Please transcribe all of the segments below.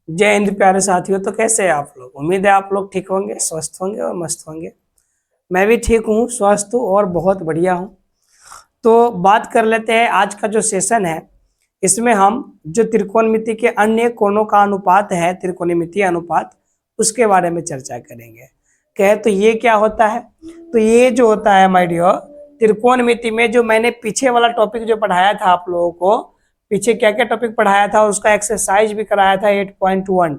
जय हिंद प्यारे साथियों। तो कैसे हैं आप लोग? उम्मीद है आप लोग ठीक होंगे, स्वस्थ होंगे और मस्त होंगे। मैं भी ठीक हूँ, स्वस्थ हूँ और बहुत बढ़िया हूँ। तो बात कर लेते हैं आज का जो सेशन है, इसमें हम जो त्रिकोणमिति के अन्य कोणों का अनुपात है, त्रिकोणमितीय अनुपात, उसके बारे में चर्चा करेंगे। कहे तो ये क्या होता है? तो ये जो होता है माय डियर, त्रिकोणमिति में जो मैंने पीछे वाला टॉपिक जो पढ़ाया था आप लोगों को, पीछे क्या क्या टॉपिक पढ़ाया था, उसका एक्सरसाइज भी कराया था 8.1।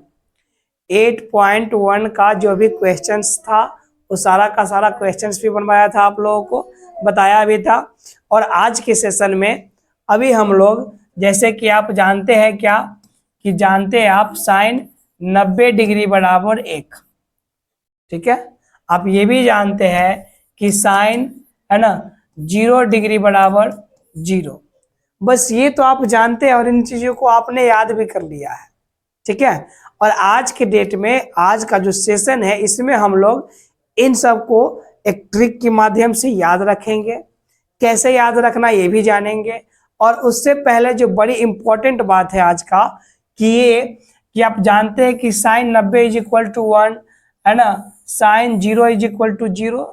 8.1 का जो भी क्वेश्चंस था वो सारा का सारा क्वेश्चंस भी बनवाया था, आप लोगों को बताया भी था। और आज के सेशन में अभी हम लोग, जैसे कि आप जानते हैं क्या, कि जानते हैं आप साइन 90 डिग्री बराबर 1, ठीक है। आप ये भी जानते हैं कि साइन, है ना, 0 डिग्री बराबर 0। बस ये तो आप जानते हैं और इन चीजों को आपने याद भी कर लिया है, ठीक है। और आज के डेट में आज का जो सेशन है, इसमें हम लोग इन सब को एक ट्रिक के माध्यम से याद रखेंगे। कैसे याद रखना ये भी जानेंगे। और उससे पहले जो बड़ी इंपॉर्टेंट बात है आज का, कि ये कि आप जानते हैं कि साइन 90 इज इक्वल टू 1, है ना, साइन 0 इज इक्वल टू 0।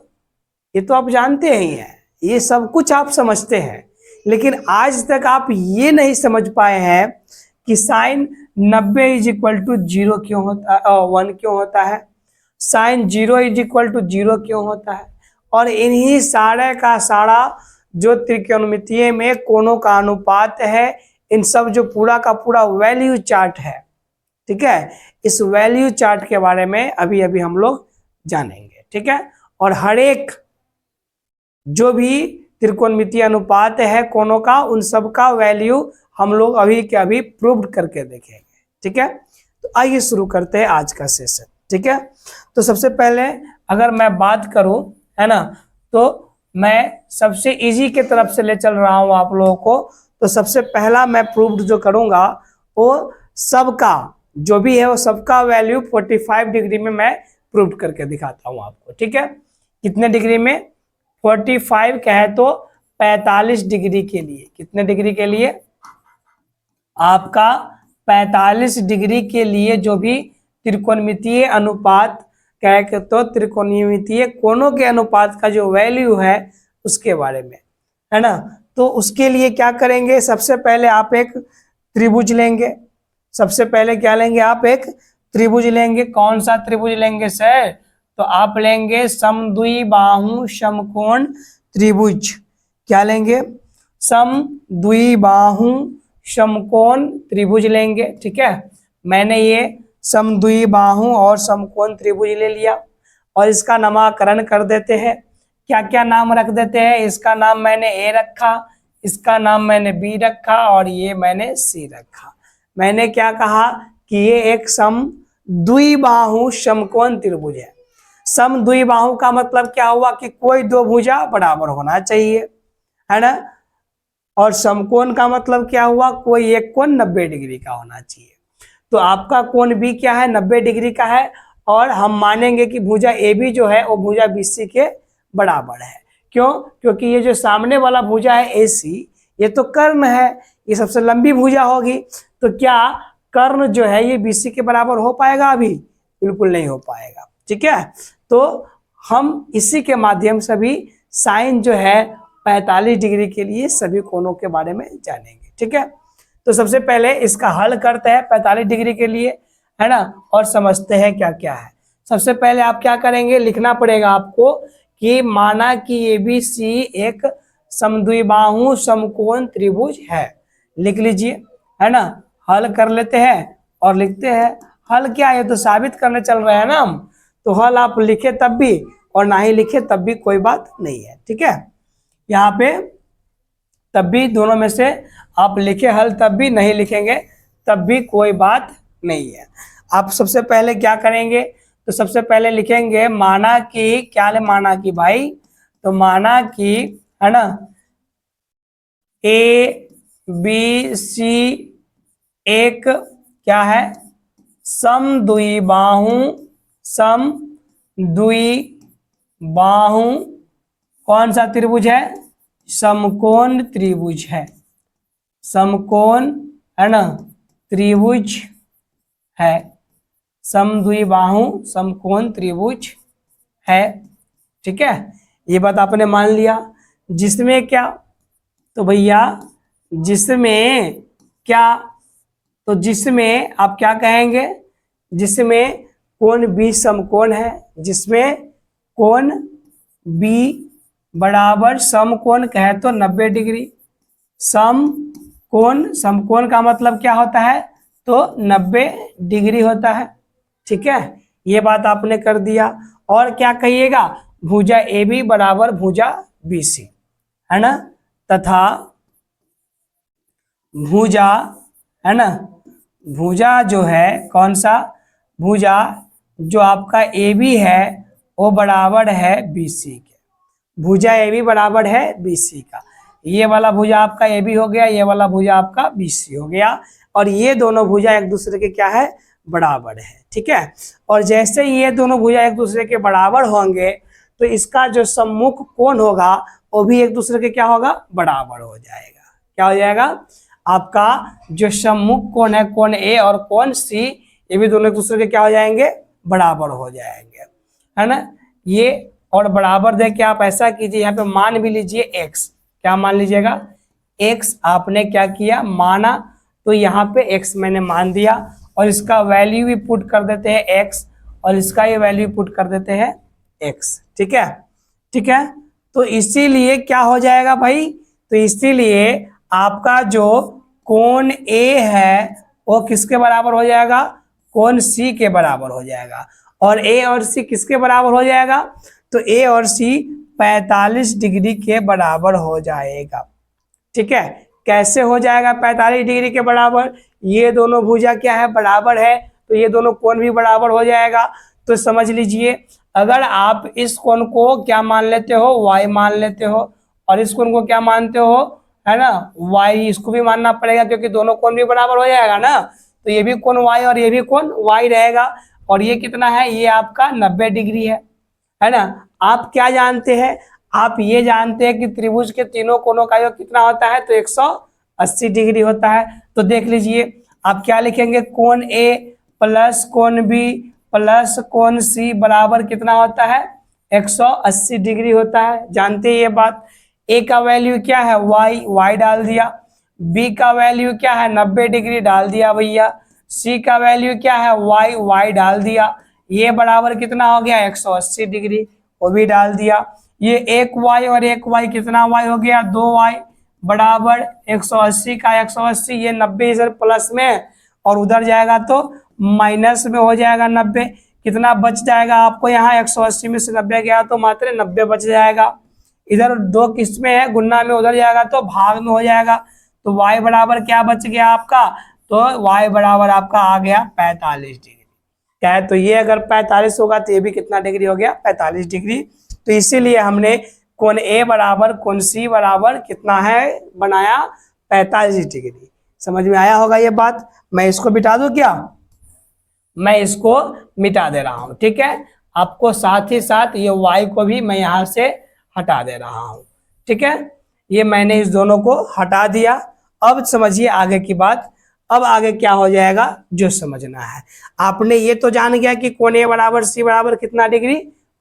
ये तो आप जानते ही हैं, ये सब कुछ आप समझते हैं। लेकिन आज तक आप ये नहीं समझ पाए हैं कि साइन 90 इज इक्वल टू 0 क्यों होता है, 1 क्यों होता है, साइन 0 इज इक्वल टू 0 क्यों होता है। और इन्हीं सारे का सारा जो त्रिकोणमितीय में कोणों का अनुपात है, इन सब जो पूरा का पूरा वैल्यू चार्ट है, ठीक है, इस वैल्यू चार्ट के बारे में अभी अभी हम लोग जानेंगे, ठीक है। और हर एक जो भी त्रिकोणमितीय अनुपात है कोणों का, उन सब का वैल्यू हम लोग अभी के अभी प्रूव्ड करके देखेंगे, ठीक है। तो आइए शुरू करते हैं आज का सेशन, ठीक है। तो सबसे पहले अगर मैं बात करूं, है ना, तो मैं सबसे इजी के तरफ से ले चल रहा हूं आप लोगों को। तो सबसे पहला मैं प्रूव्ड जो करूंगा, वो सबका जो भी है वो सबका वैल्यू 45 डिग्री में मैं प्रूव्ड करके दिखाता हूं आपको, ठीक है। कितने डिग्री में? 45 कहे तो 45 डिग्री के लिए। कितने डिग्री के लिए? आपका 45 डिग्री के लिए जो भी त्रिकोणमितीय अनुपात कहे तो त्रिकोणमितीय कोणों के अनुपात का जो वैल्यू है उसके बारे में, है ना। तो उसके लिए क्या करेंगे, सबसे पहले आप एक त्रिभुज लेंगे। सबसे पहले क्या लेंगे? आप एक त्रिभुज लेंगे। कौन सा त्रिभुज लेंगे सर? तो आप लेंगे समद्विबाहु समकोण त्रिभुज। क्या लेंगे? समद्विबाहु समकोण त्रिभुज लेंगे, ठीक है। मैंने ये समद्विबाहु और समकोण त्रिभुज ले लिया और इसका नामकरण कर देते हैं। क्या क्या नाम रख देते हैं? इसका नाम मैंने ए रखा, इसका नाम मैंने बी रखा और ये मैंने सी रखा। मैंने क्या कहा कि ये एक समद्विबाहु समकोण त्रिभुज है। समद्विबाहु का मतलब क्या हुआ कि कोई दो भुजा बराबर होना चाहिए, है ना। और समकोण का मतलब क्या हुआ? कोई एक कोण 90 डिग्री का होना चाहिए। तो आपका कोण भी क्या है? 90 डिग्री का है। और हम मानेंगे कि भुजा ए बी जो है वो भुजा बी सी के बराबर है। क्यों? क्योंकि ये जो सामने वाला भुजा है ए सी, ये तो कर्ण है, ये सबसे लंबी भुजा होगी। तो क्या कर्ण जो है ये बी सी के बराबर हो पाएगा? अभी बिल्कुल नहीं हो पाएगा, ठीक है। तो हम इसी के माध्यम से भी साइन जो है 45 डिग्री के लिए सभी कोणों के बारे में जानेंगे, ठीक है। तो सबसे पहले इसका हल करते हैं 45 डिग्री के लिए, है ना, और समझते हैं क्या क्या है। सबसे पहले आप क्या करेंगे, लिखना पड़ेगा आपको कि माना कि ए बी सी एक समद्विबाहु समकोण त्रिभुज है। लिख लीजिए, है ना। हल कर लेते हैं और लिखते हैं। हल क्या है? तो साबित करने चल रहे हैं ना हम। तो हल आप लिखे तब भी और ना ही लिखे तब भी कोई बात नहीं है, ठीक है। यहाँ पे तब भी दोनों में से आप लिखे हल तब भी, नहीं लिखेंगे तब भी कोई बात नहीं है। आप सबसे पहले क्या करेंगे? तो सबसे पहले लिखेंगे माना कि, क्या ले माना कि भाई, तो माना कि, है ना, ए बी सी एक क्या है? समद्विबाहु कौन सा त्रिभुज है? समकोण त्रिभुज है। समकोण, है ना, त्रिभुज है, समद्विबाहु समकोण त्रिभुज है। ठीक है, ये बात आपने मान लिया। जिसमें क्या, तो भैया जिसमें क्या, तो जिसमें आप क्या कहेंगे, जिसमें कोण बी समकोण है, जिसमें कोण बी बराबर समकोण कहे तो 90 डिग्री। समकोण, समकोण का मतलब क्या होता है, तो 90 डिग्री होता है। ठीक है, ये बात आपने कर दिया। और क्या कहिएगा, भुजा ए बी बराबर भुजा बी सी, है ना, तथा भुजा, है ना, भुजा जो है कौन सा, भुजा जो आपका ए बी है वो बराबर है बी सी के। भुजा ए बी बराबर है बी सी का। ये वाला भुजा आपका ए बी हो गया, ये वाला भुजा आपका बी सी हो गया, और ये दोनों भुजा एक दूसरे के क्या है, बराबर है। ठीक है, और जैसे ये दोनों भुजा एक दूसरे के बराबर होंगे तो इसका जो सम्मुख कोण होगा वो भी एक दूसरे के क्या होगा, बराबर हो जाएगा। क्या हो जाएगा, आपका जो सम्मुख कोण है, कोण ए और कोण सी, ये भी दोनों एक दूसरे के क्या हो जाएंगे, बराबर हो जाएंगे, है ना। ये और बराबर देख के आप ऐसा कीजिए, यहाँ पे मान भी लीजिए x। क्या मान लीजिएगा, x आपने क्या किया, माना, तो यहाँ पे x मैंने मान दिया, और इसका वैल्यू भी पुट कर देते हैं x, और इसका ये वैल्यू पुट कर देते हैं x। ठीक है, ठीक है, तो इसीलिए क्या हो जाएगा भाई, तो इसीलिए आपका जो कोण A है वो किसके बराबर हो जाएगा, कोण C के बराबर हो जाएगा। और A और C किसके बराबर हो जाएगा, तो A और C 45 डिग्री के बराबर हो जाएगा। ठीक है, कैसे हो जाएगा 45 डिग्री के बराबर, ये दोनों भुजा क्या है, बराबर है, तो ये दोनों कोण भी बराबर हो जाएगा। तो समझ लीजिए, अगर आप इस कोण को क्या मान लेते हो, y मान लेते हो, और इस कोण को क्या मानते हो, है ना, y, इसको भी मानना पड़ेगा क्योंकि दोनों कोण भी बराबर हो जाएगा ना, तो ये भी कोण y और ये भी कोण y रहेगा। और ये कितना है, ये आपका 90 डिग्री है ना। आप क्या जानते हैं, आप ये जानते हैं कि त्रिभुज के तीनों कोणों का योग कितना होता है, तो 180 डिग्री होता है। तो देख लीजिए, आप क्या लिखेंगे, कोण A प्लस कोण B प्लस कोण C बराबर कितना होता है, 180 डिग्री होता है। जानते हैं ये बात। A का वैल्यू क्या है, y डाल दिया, B का वैल्यू क्या है, 90 डिग्री डाल दिया भैया, C का वैल्यू क्या है, y डाल दिया, ये बराबर कितना हो गया, 180 डिग्री, वो भी डाल दिया। ये एक y और एक y कितना y हो गया, 2y बराबर 180 का 180, ये 90 इधर प्लस में और उधर जाएगा तो माइनस में हो जाएगा 90। कितना बच जाएगा आपको, यहाँ 180 में से 90 गया तो मात्र 90 बच जाएगा। इधर दो किस्में है, गुना में उधर जाएगा तो भाग में हो जाएगा। तो y बराबर क्या बच गया आपका, तो y बराबर आपका आ गया 45 डिग्री। क्या है, तो ये अगर 45 होगा तो ये भी कितना डिग्री हो गया, 45 डिग्री। तो इसीलिए हमने कोण A बराबर कोण C बराबर कितना है बनाया, 45 डिग्री। समझ में आया होगा ये बात। मैं इसको मिटा दूं क्या, मैं इसको मिटा दे रहा हूं। ठीक है, आपको साथ ही साथ ये y को भी मैं यहां से हटा दे रहा हूं। ठीक है, ये मैंने इस दोनों को हटा दिया। अब समझिए आगे की बात। अब आगे क्या हो जाएगा जो समझना है, आपने ये तो जान गया कि कोण A बराबर C बराबर कितना डिग्री,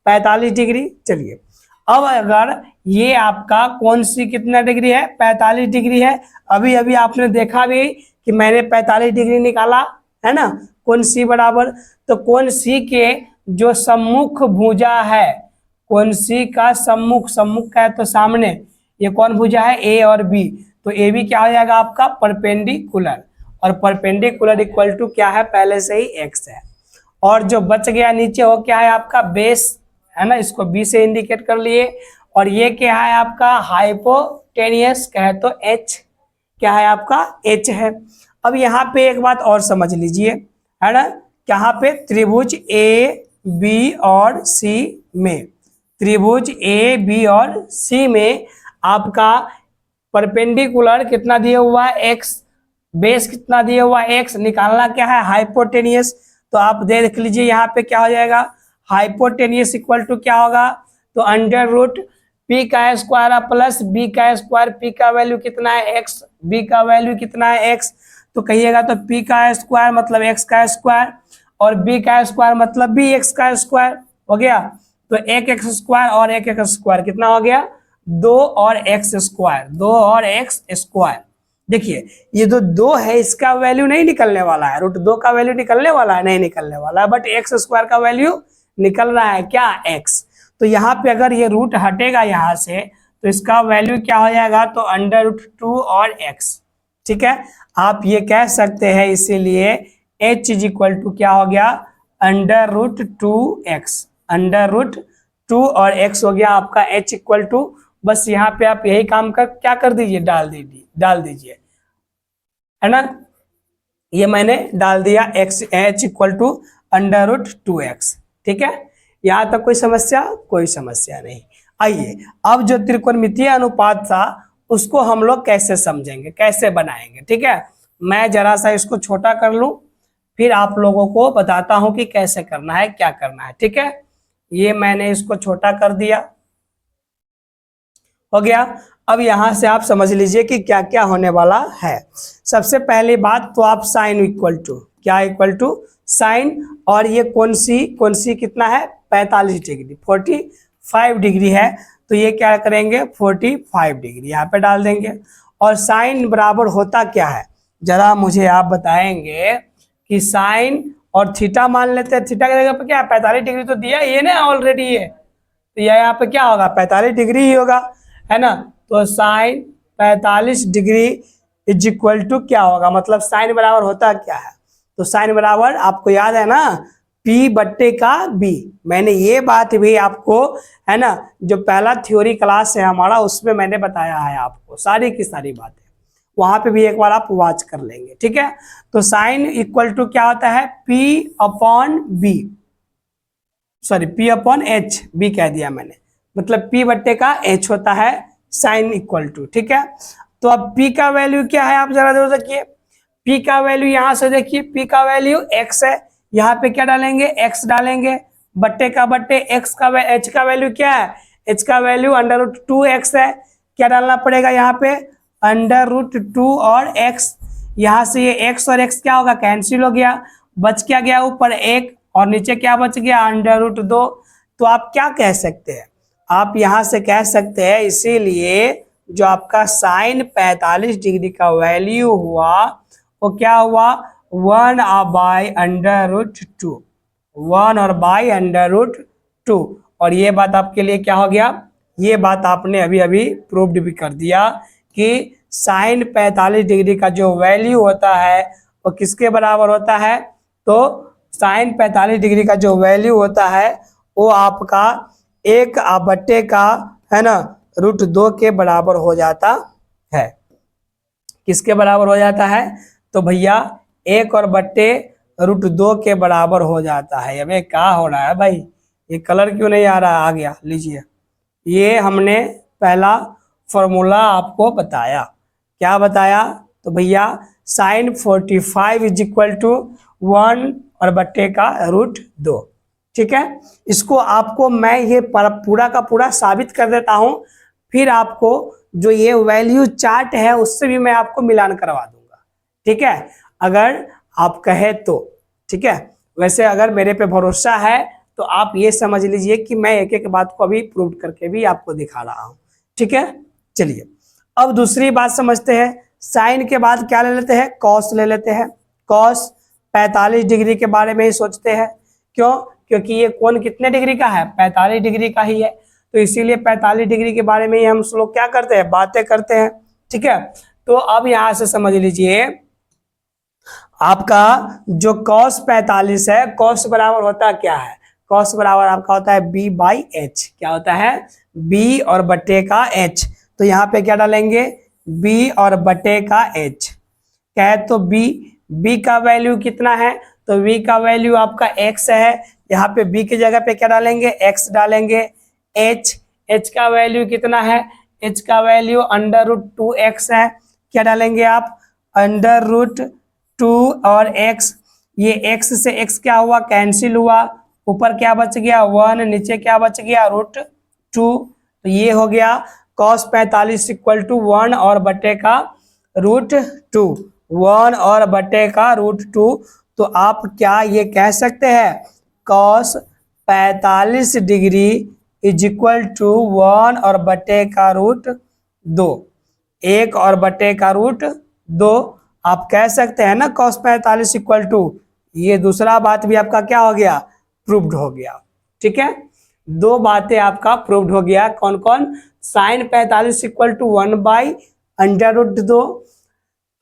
45 डिग्री। चलिए, अब अगर ये आपका कोण C कितना डिग्री है, 45 डिग्री है। अभी अभी आपने देखा भी कि मैंने 45 डिग्री निकाला है ना, कोण C बराबर, तो कोण C के जो सम्मुख भुजा है, कोण C का सम्मुख, सम्मुख का है तो सामने, ये कौन भुजा है, A और B, तो A B क्या हो जाएगा आपका परपेंडिकुलर, और परपेंडिकुलर इक्वल टू क्या है, पहले से ही x है। और जो बच गया नीचे वो क्या है आपका बेस, है ना, इसको B से इंडिकेट कर लिए। और ये क्या है आपका हाइपोटेनियस कहे तो H, क्या है आपका H है। अब यहाँ पे एक बात और समझ लीजिए, है ना, यहाँ पे त्रिभुज A B और C में, त्रिभुज A B और C में आपका परपेंडिकुलर कितना दिया हुआ है, x, बेस कितना दिया हुआ है, x, निकालना क्या है हाइपोटेनियस। तो आप देख लीजिए यहाँ पे क्या हो जाएगा, हाइपोटेनियस इक्वल टू क्या होगा, तो अंडर रूट p का स्क्वायर प्लस b का स्क्वायर, p का वैल्यू कितना है x, b का वैल्यू कितना है x, तो कहिएगा तो p का स्क्वायर मतलब x का स्क्वायर और b का स्क्वायर मतलब b x का स्क्वायर हो गया। तो एक एक्स स्क्वायर और एक एक्स स्क्वायर कितना हो गया 2 और एक्स स्क्वायर 2 और एक्स स्क्वायर। देखिए ये जो 2 है इसका वैल्यू नहीं निकलने वाला है, √2 का वैल्यू निकलने वाला है नहीं निकलने वाला है, बट एक्स स्क्वायर का वैल्यू निकल रहा है क्या x। तो यहाँ पे अगर ये रूट हटेगा यहाँ से तो इसका वैल्यू क्या हो जाएगा तो √2 और x। ठीक है, आप ये कह सकते हैं इसीलिए h इज इक्वल टू क्या हो गया √2x √2 और x हो गया आपका h इक्वल टू। बस यहाँ पे आप यही काम कर क्या कर दीजिए डाल दीजिए है ना। ये मैंने डाल दिया h इक्वल टू √2x। ठीक है, यहाँ तक कोई समस्या नहीं। आइए अब जो त्रिकोणमितीय अनुपात था उसको हम लोग कैसे समझेंगे कैसे बनाएंगे। ठीक है, मैं जरा सा इसको छोटा कर लूं फिर आप लोगों को बताता हूं कि कैसे करना है क्या करना है। ठीक है, ये मैंने इसको छोटा कर दिया हो गया। अब यहां से आप समझ लीजिए कि क्या क्या होने वाला है। सबसे पहली बात तो आप साइन इक्वल टू क्या इक्वल टू साइन, और ये कौन सी कितना है 45 डिग्री 45 डिग्री है, तो ये क्या करेंगे 45 डिग्री यहाँ पे डाल देंगे। और साइन बराबर होता क्या है जरा मुझे आप बताएंगे कि साइन और थीटा मान लेते हैं। थीटा की जगह पे क्या 45 डिग्री तो दिया ये ना ऑलरेडी है, तो यहाँ पे क्या होगा 45 डिग्री ही होगा है ना। तो sine 45 degree is equal to क्या होगा, मतलब साइन बराबर होता क्या है, तो साइन बराबर आपको याद है ना P/B। मैंने ये बात भी आपको है ना जो पहला थ्योरी क्लास है हमारा उसमें मैंने बताया है आपको सारी की सारी बातें, वहां पे भी एक बार आप वॉच कर लेंगे। ठीक है, तो साइन इक्वल टू क्या होता है P/B, सॉरी P/H, B कह दिया मैंने, मतलब P/H होता है साइन इक्वल टू। ठीक है, तो अब P का वैल्यू क्या है आप जरा देख सकिए, P का वैल्यू यहां से देखिए P का वैल्यू x है, यहाँ पे क्या डालेंगे x डालेंगे, बट्टे x का h का वैल्यू क्या है h का वैल्यू √2x है, क्या डालना पड़ेगा यहाँ पे √2 और x। यहाँ से ये x और x क्या होगा कैंसिल हो गया, बच क्या गया ऊपर 1 और नीचे क्या बच गया √2। तो आप क्या कह सकते हैं, आप यहाँ से कह सकते हैं इसीलिए जो आपका साइन 45 डिग्री का वैल्यू हुआ वो क्या हुआ 1/√2 1 और √2। और ये बात आपके लिए क्या हो गया, ये बात आपने अभी अभी प्रूव्ड भी कर दिया कि साइन 45 डिग्री का जो वैल्यू होता है वो किसके बराबर होता है, तो साइन 45 डिग्री का जो वैल्यू होता है वो आपका 1/2 का है ना √2 के बराबर हो जाता है। किसके बराबर हो जाता है, तो भैया 1 और बट्टे √2 के बराबर हो जाता है। अबे क्या हो रहा है भाई, ये कलर क्यों नहीं आ रहा, आ गया लीजिए। ये हमने पहला फॉर्मूला आपको बताया, क्या बताया, तो भैया साइन 45 इज इक्वल टू 1 और बट्टे का √2। ठीक है, इसको आपको मैं ये पूरा का पूरा साबित कर देता हूं, फिर आपको जो ये वैल्यू चार्ट है उससे भी मैं आपको मिलान करवा दूंगा। ठीक है, अगर आप कहे तो। ठीक है, वैसे अगर मेरे पे भरोसा है तो आप ये समझ लीजिए कि मैं एक एक बात को अभी प्रूव करके भी आपको दिखा रहा हूं। ठीक है, चलिए अब दूसरी बात समझते हैं। साइन के बाद क्या ले लेते हैं, कॉस ले लेते हैं। कॉस 45 डिग्री के बारे में ही सोचते हैं, क्यों, क्योंकि ये कोण कितने डिग्री का है 45 डिग्री का ही है, तो इसीलिए 45 डिग्री के बारे में ही हम लोग क्या करते हैं बातें करते हैं। ठीक है, तो अब यहां से समझ लीजिए आपका जो cos 45 है, cos बराबर होता क्या है, cos बराबर आपका होता है B/H। क्या होता है B और बट्टे का H, तो यहाँ पे क्या डालेंगे B और बट्टे का H। क्या है तो B का वैल्यू कितना है, तो B का वैल्यू आपका x है, यहाँ पे B की जगह पे क्या डालेंगे x डालेंगे। H का वैल्यू कितना है, H का वैल्यू √2x है, क्या डालेंगे आप √2 और x। ये x से x क्या हुआ कैंसिल हुआ, ऊपर क्या बच गया 1, नीचे क्या बच गया √2। तो ये हो गया cos 45 इक्वल टू 1 और बटे का √2 1 और बटे का √2, तो आप क्या ये कह सकते हैं cos 45 degree is equal to 1 और बटे का √2, 1 और बटे का √2 आप कह सकते हैं ना cos 45 इक्वल टू, ये दूसरा बात भी आपका क्या हो गया, प्रूव्ड हो गया। ठीक है, दो बातें आपका प्रूव्ड हो गया। कौन कौन, sin 45 equal to 1/√2,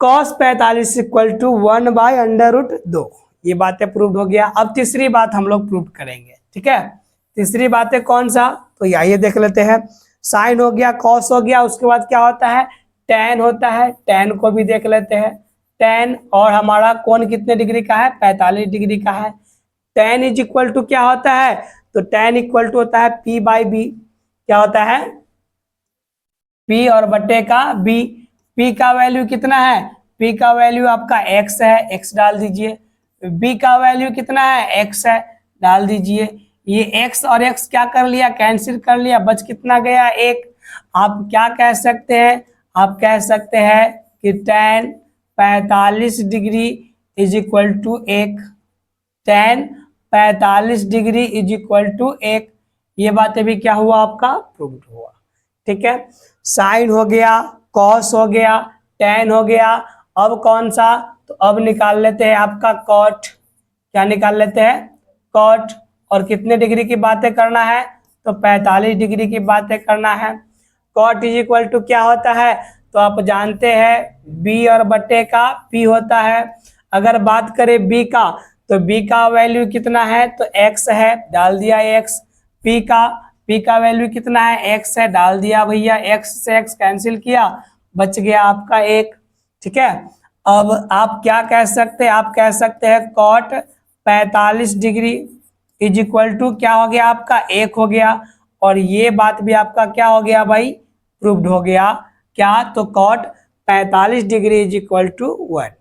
cos 45 equal to 1/√2, ये बातें प्रूव्ड हो गया। अब तीसरी बात हम लोग प्रूव करेंगे। ठीक है, तीसरी बात है कौन सा, तो आइए देख लेते हैं। साइन हो गया, कॉस हो गया, उसके बाद क्या होता है, टेन होता है। टेन को भी देख लेते हैं। टेन और हमारा कोण कितने डिग्री का है, 45 डिग्री का है। टेन इज इक्वल टू क्या होता है, तो टेन इक्वल टू होता है P/B। क्या होता है, P और बटे का B। P का वैल्यू कितना है, P का वैल्यू आपका x है, x डाल दीजिए। B का वैल्यू कितना है, x है, डाल दीजिए। ये x और x क्या कर लिया, कैंसिल कर लिया, बच कितना गया, एक। आप क्या कह सकते हैं, आप कह सकते हैं कि tan 45 degree is equal to 1, tan 45 degree is equal to 1। ये बातें भी क्या हुआ, आपका प्रूव्ड हुआ। ठीक है, साइन हो गया, कॉस हो गया, टेन हो गया। अब कौन सा, तो अब निकाल लेते हैं आपका कॉट। क्या निकाल लेते हैं, कॉट। और कितने डिग्री की बातें करना है, तो 45 डिग्री की बातें करना है। कॉट इज इक्वल टू क्या होता है, तो आप जानते हैं बी और बटे का पी होता है। अगर बात करें बी का, तो बी का वैल्यू कितना है, तो एक्स है, डाल दिया एक्स। पी का वैल्यू कितना है, एक्स है, डाल दिया भैया, एक्स से एक्स कैंसिल किया, बच गया आपका एक। ठीक है, अब आप क्या कह सकते हैं, आप कह सकते हैं cot 45 degree is equal to क्या हो गया, आपका एक हो गया। और ये बात भी आपका क्या हो गया भाई, प्रूव्ड हो गया। क्या, तो cot 45 degree is equal to 1।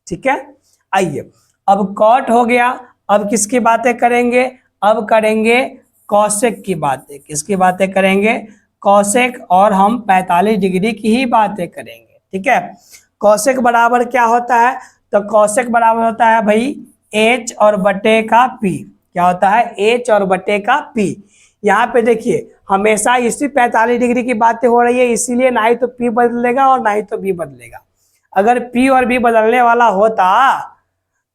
ठीक है, आइए अब कॉट हो गया, अब किसकी बातें करेंगे, अब करेंगे कॉसेक की बातें। किसकी बातें करेंगे, कॉसेक, और हम 45 डिग्री की ही बातें करेंगे। ठीक है, कॉसेक बराबर क्या होता है, तो कॉसेक बराबर होता है भाई h और बटे का p। क्या होता है, h और बटे का p। यहाँ पे देखिए हमेशा इसी 45 डिग्री की बातें हो रही है, इसीलिए ना ही तो p बदलेगा और ना ही तो b बदलेगा। अगर p और b बदलने वाला होता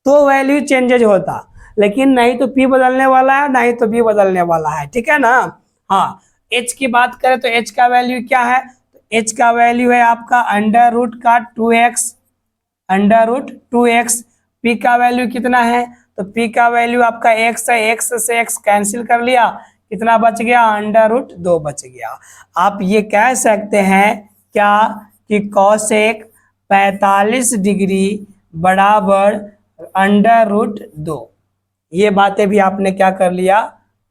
तो वैल्यू चेंजेज होता, लेकिन नहीं तो p बदलने वाला है, नहीं तो b बदलने वाला है। ठीक है ना। हाँ, h की बात करें तो h का वैल्यू क्या है, तो h का वैल्यू है आपका √2x, √2x। p का वैल्यू कितना है, तो p का वैल्यू आपका x है, x से x कैंसिल कर लिया, कितना बच गया, √2 बच गया। आप ये कह सकते हैं क्या, कि कॉसेक 45 डिग्री बराबर √2। ये बातें भी आपने क्या कर लिया,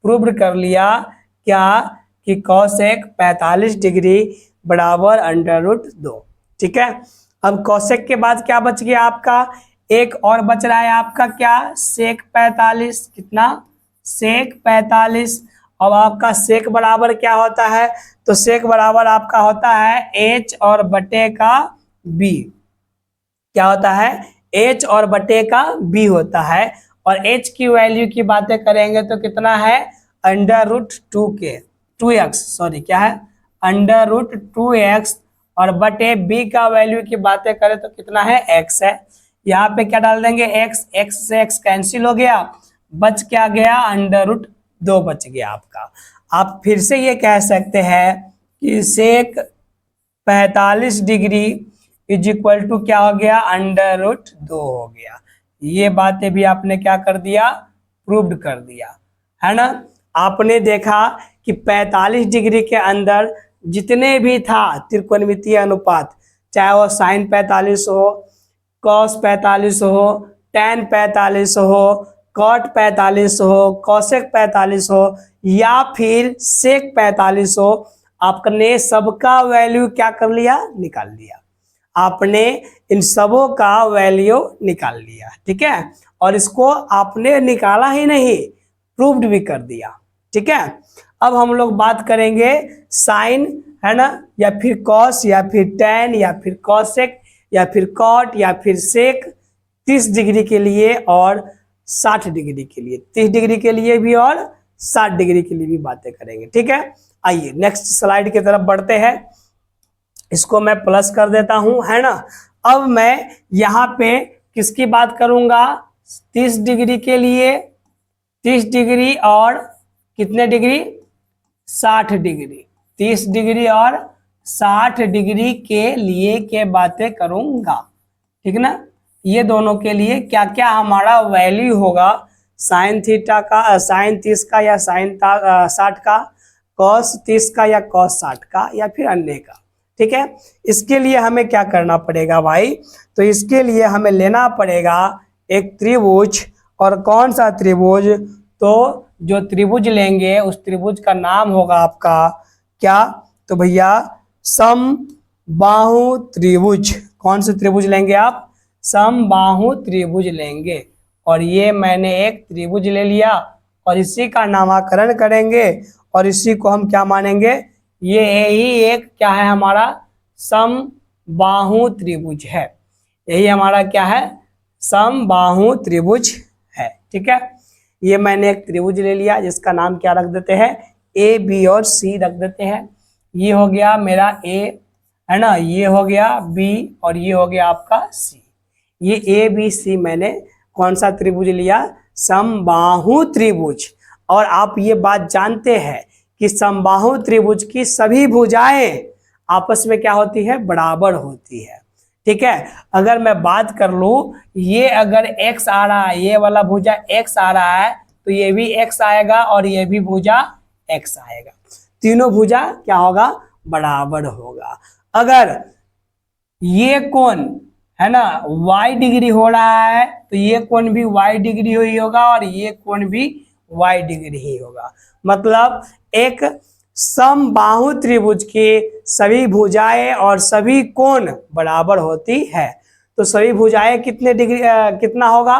प्रूव कर लिया। क्या, कि कॉसेक 45 डिग्री बराबर √2। ठीक है, अब कॉसेक के बाद क्या बच गया आपका, एक और बच रहा है आपका क्या, सेक 45। कितना, सेक 45। अब आपका सेक बराबर क्या होता है, तो सेक बराबर आपका होता है h और बटे का b। क्या होता है, h और बटे का b होता है। और h की वैल्यू की बातें करेंगे तो कितना है, √2x, सॉरी क्या है, √2x। और बटे b का वैल्यू की बातें करें तो कितना है, x है। यहाँ पे क्या डाल देंगे, x से x कैंसिल हो गया, बच क्या गया, √2 बच गया आपका। आप फिर से ये कह सकते हैं कि सेक 45 डिग्री इज इक्वल टू क्या हो गया, √2 हो गया। ये बातें भी आपने क्या कर दिया, प्रूव्ड कर दिया, है ना। आपने देखा कि 45 डिग्री के अंदर जितने भी था त्रिकोणमितीय अनुपात, चाहे वो साइन 45 हो, कॉस 45 हो, टेन 45 हो, कॉट 45 हो, कॉसेक 45 हो, या फिर सेक 45 हो, आपने सबका वैल्यू क्या कर लिया, निकाल लिया। आपने इन सबों का वैल्यू निकाल लिया। ठीक है, और इसको आपने निकाला ही नहीं, प्रूव्ड भी कर दिया। ठीक है, अब हम लोग बात करेंगे साइन, है ना, या फिर कॉस, या फिर टेन, या फिर कॉसेक, या फिर कॉट या फिर सेक, 30 डिग्री के लिए और 60 डिग्री के लिए, 30 डिग्री के लिए भी और 60 डिग्री के लिए भी बातें करेंगे। ठीक है, आइए नेक्स्ट स्लाइड की तरफ बढ़ते हैं। इसको मैं प्लस कर देता हूं, है ना। अब मैं यहाँ पे किसकी बात करूंगा, 30 डिग्री के लिए, 30 डिग्री और कितने डिग्री, 60 डिग्री, 30 डिग्री और 60 डिग्री के लिए के बातें करूंगा। ठीक ना, ये दोनों के लिए क्या क्या हमारा वैल्यू होगा, साइन थीटा का, साइन 30 का या साइन 60 का, कॉस 30 का या कॉस 60 का या फिर अन्य का। ठीक है, इसके लिए हमें क्या करना पड़ेगा भाई, तो इसके लिए हमें लेना पड़ेगा एक त्रिभुज। और कौन सा त्रिभुज, तो जो त्रिभुज लेंगे उस त्रिभुज का नाम होगा आपका क्या, तो भैया समबाहु त्रिभुज। कौन से त्रिभुज लेंगे आप, समबाहु त्रिभुज लेंगे। और ये मैंने एक त्रिभुज ले लिया और इसी का नामकरण करेंगे और इसी को हम क्या मानेंगे, ये यही एक क्या है हमारा समबाहु त्रिभुज है। यही हमारा क्या है, समबाहु त्रिभुज है। ठीक है, ये मैंने एक त्रिभुज ले लिया जिसका नाम क्या रख देते हैं, ए बी और सी रख देते हैं। ये हो गया मेरा ए, है ना, ये हो गया बी और ये हो गया आपका सी। ये ए बी सी मैंने कौन सा त्रिभुज लिया, समबाहु त्रिभुज। और आप ये बात जानते हैं कि समबाहु त्रिभुज की सभी भुजाएं आपस में क्या होती है, बराबर होती है। ठीक है, अगर मैं बात कर लूं, ये अगर x आ रहा है, ये वाला भुजा x आ रहा है तो ये भी x आएगा और ये भी भुजा x आएगा। तीनों भुजा क्या होगा, बराबर होगा। अगर ये कोण है ना y डिग्री हो रहा है तो ये कोण भी y डिग्री ही होगा और ये कोण भी y डिग्री ही होगा। मतलब एक समबाहु त्रिभुज की सभी भुजाएं और सभी कोण बराबर होती है। तो सभी भुजाएं कितने डिग्री कितना होगा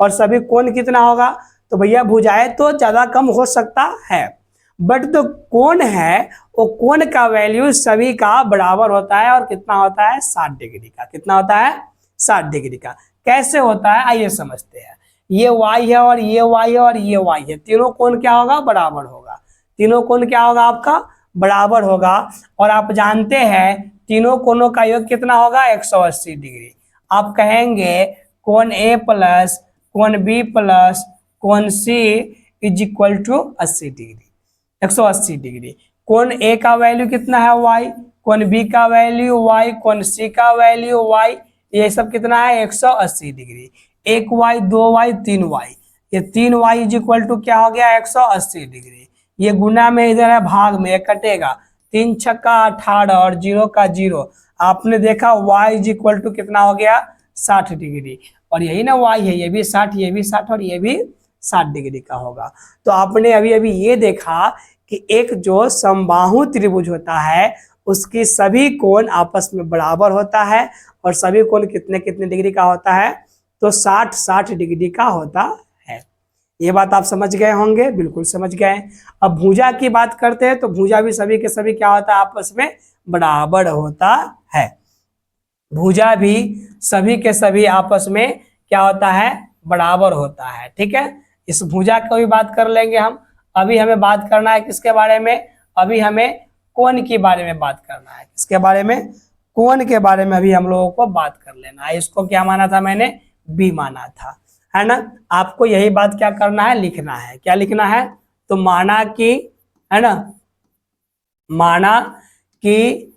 और सभी कोण कितना होगा, तो भैया भुजाएं तो ज्यादा कम हो सकता है बट जो कोण है वो कोण का वैल्यू सभी का बराबर होता है और कितना होता है, 60 डिग्री का। कितना होता है, 60 डिग्री का। कैसे होता है आइए समझते हैं। ये y है और ये y है और ये y है, तीनों कोण क्या होगा, बराबर होगा। तीनों कोण क्या होगा आपका, बराबर होगा। और आप जानते हैं तीनों कोणों का योग कितना होगा, 180 डिग्री। आप कहेंगे कोण A प्लस कोण B प्लस कोण C is equal to 80 degree, 180 degree. कोण A का वैल्यू कितना है y, कोण B का वैल्यू y, कोण C का वैल्यू y, ये सब कितना है 180 डिग्री। 1 y 2 y 3 y, ये 3 y इज इक्वल टू क्या हो गया 180 डिग्री। ये गुना में इधर है भाग में, कटेगा 3 छक्का 18 और 0 का 0। आपने देखा y इज इक्वल टू कितना हो गया 60 डिग्री। और यही ना y है, ये भी 60, ये भी 60 और ये भी 60 डिग्री का होगा। तो आपने अभी अभी ये देखा कि एक जो समबाहु त्रिभुज होता है उसकी सभी कोण आपस में बराबर होता है और सभी कोण कितने कितने डिग्री का होता है, तो 60 डिग्री का होता है। ये बात आप समझ गए होंगे, बिल्कुल समझ गए। अब भुजा की बात करते हैं तो भुजा भी सभी के सभी क्या होता है, आपस में बराबर होता है। भुजा भी सभी के सभी आपस में क्या होता है, बराबर होता है। ठीक है, इस भुजा की भी बात कर लेंगे हम। अभी हमें बात करना है किसके बारे में, अभी हमें कोण के बारे में बात करना है। किसके बारे में, कोण के बारे में अभी हम लोगों को बात कर लेना है। इसको क्या माना था मैंने, बी माना था, है ना। आपको यही बात क्या करना है, लिखना है। क्या लिखना है, तो माना कि, है ना, माना कि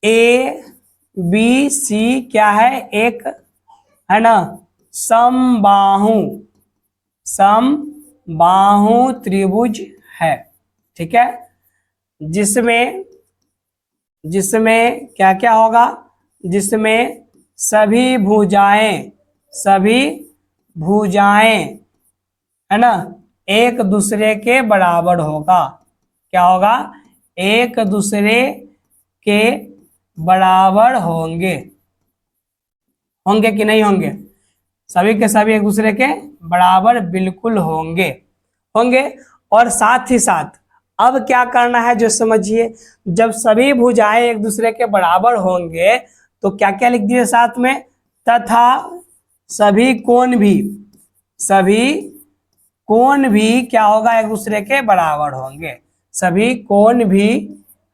ए बी सी क्या है, एक, है ना, समबाहु त्रिभुज है। ठीक है, जिसमें क्या क्या होगा, जिसमें सभी भुजाएं है ना एक दूसरे के बराबर होगा। क्या होगा, एक दूसरे के बराबर होंगे कि नहीं होंगे, सभी के सभी एक दूसरे के बराबर बिल्कुल होंगे। और साथ ही साथ अब क्या करना है जो समझिए, जब सभी भुजाएं एक दूसरे के बराबर होंगे तो क्या क्या लिख दिए साथ में, तथा सभी कोण भी क्या होगा, एक दूसरे के बराबर होंगे। सभी कोण भी,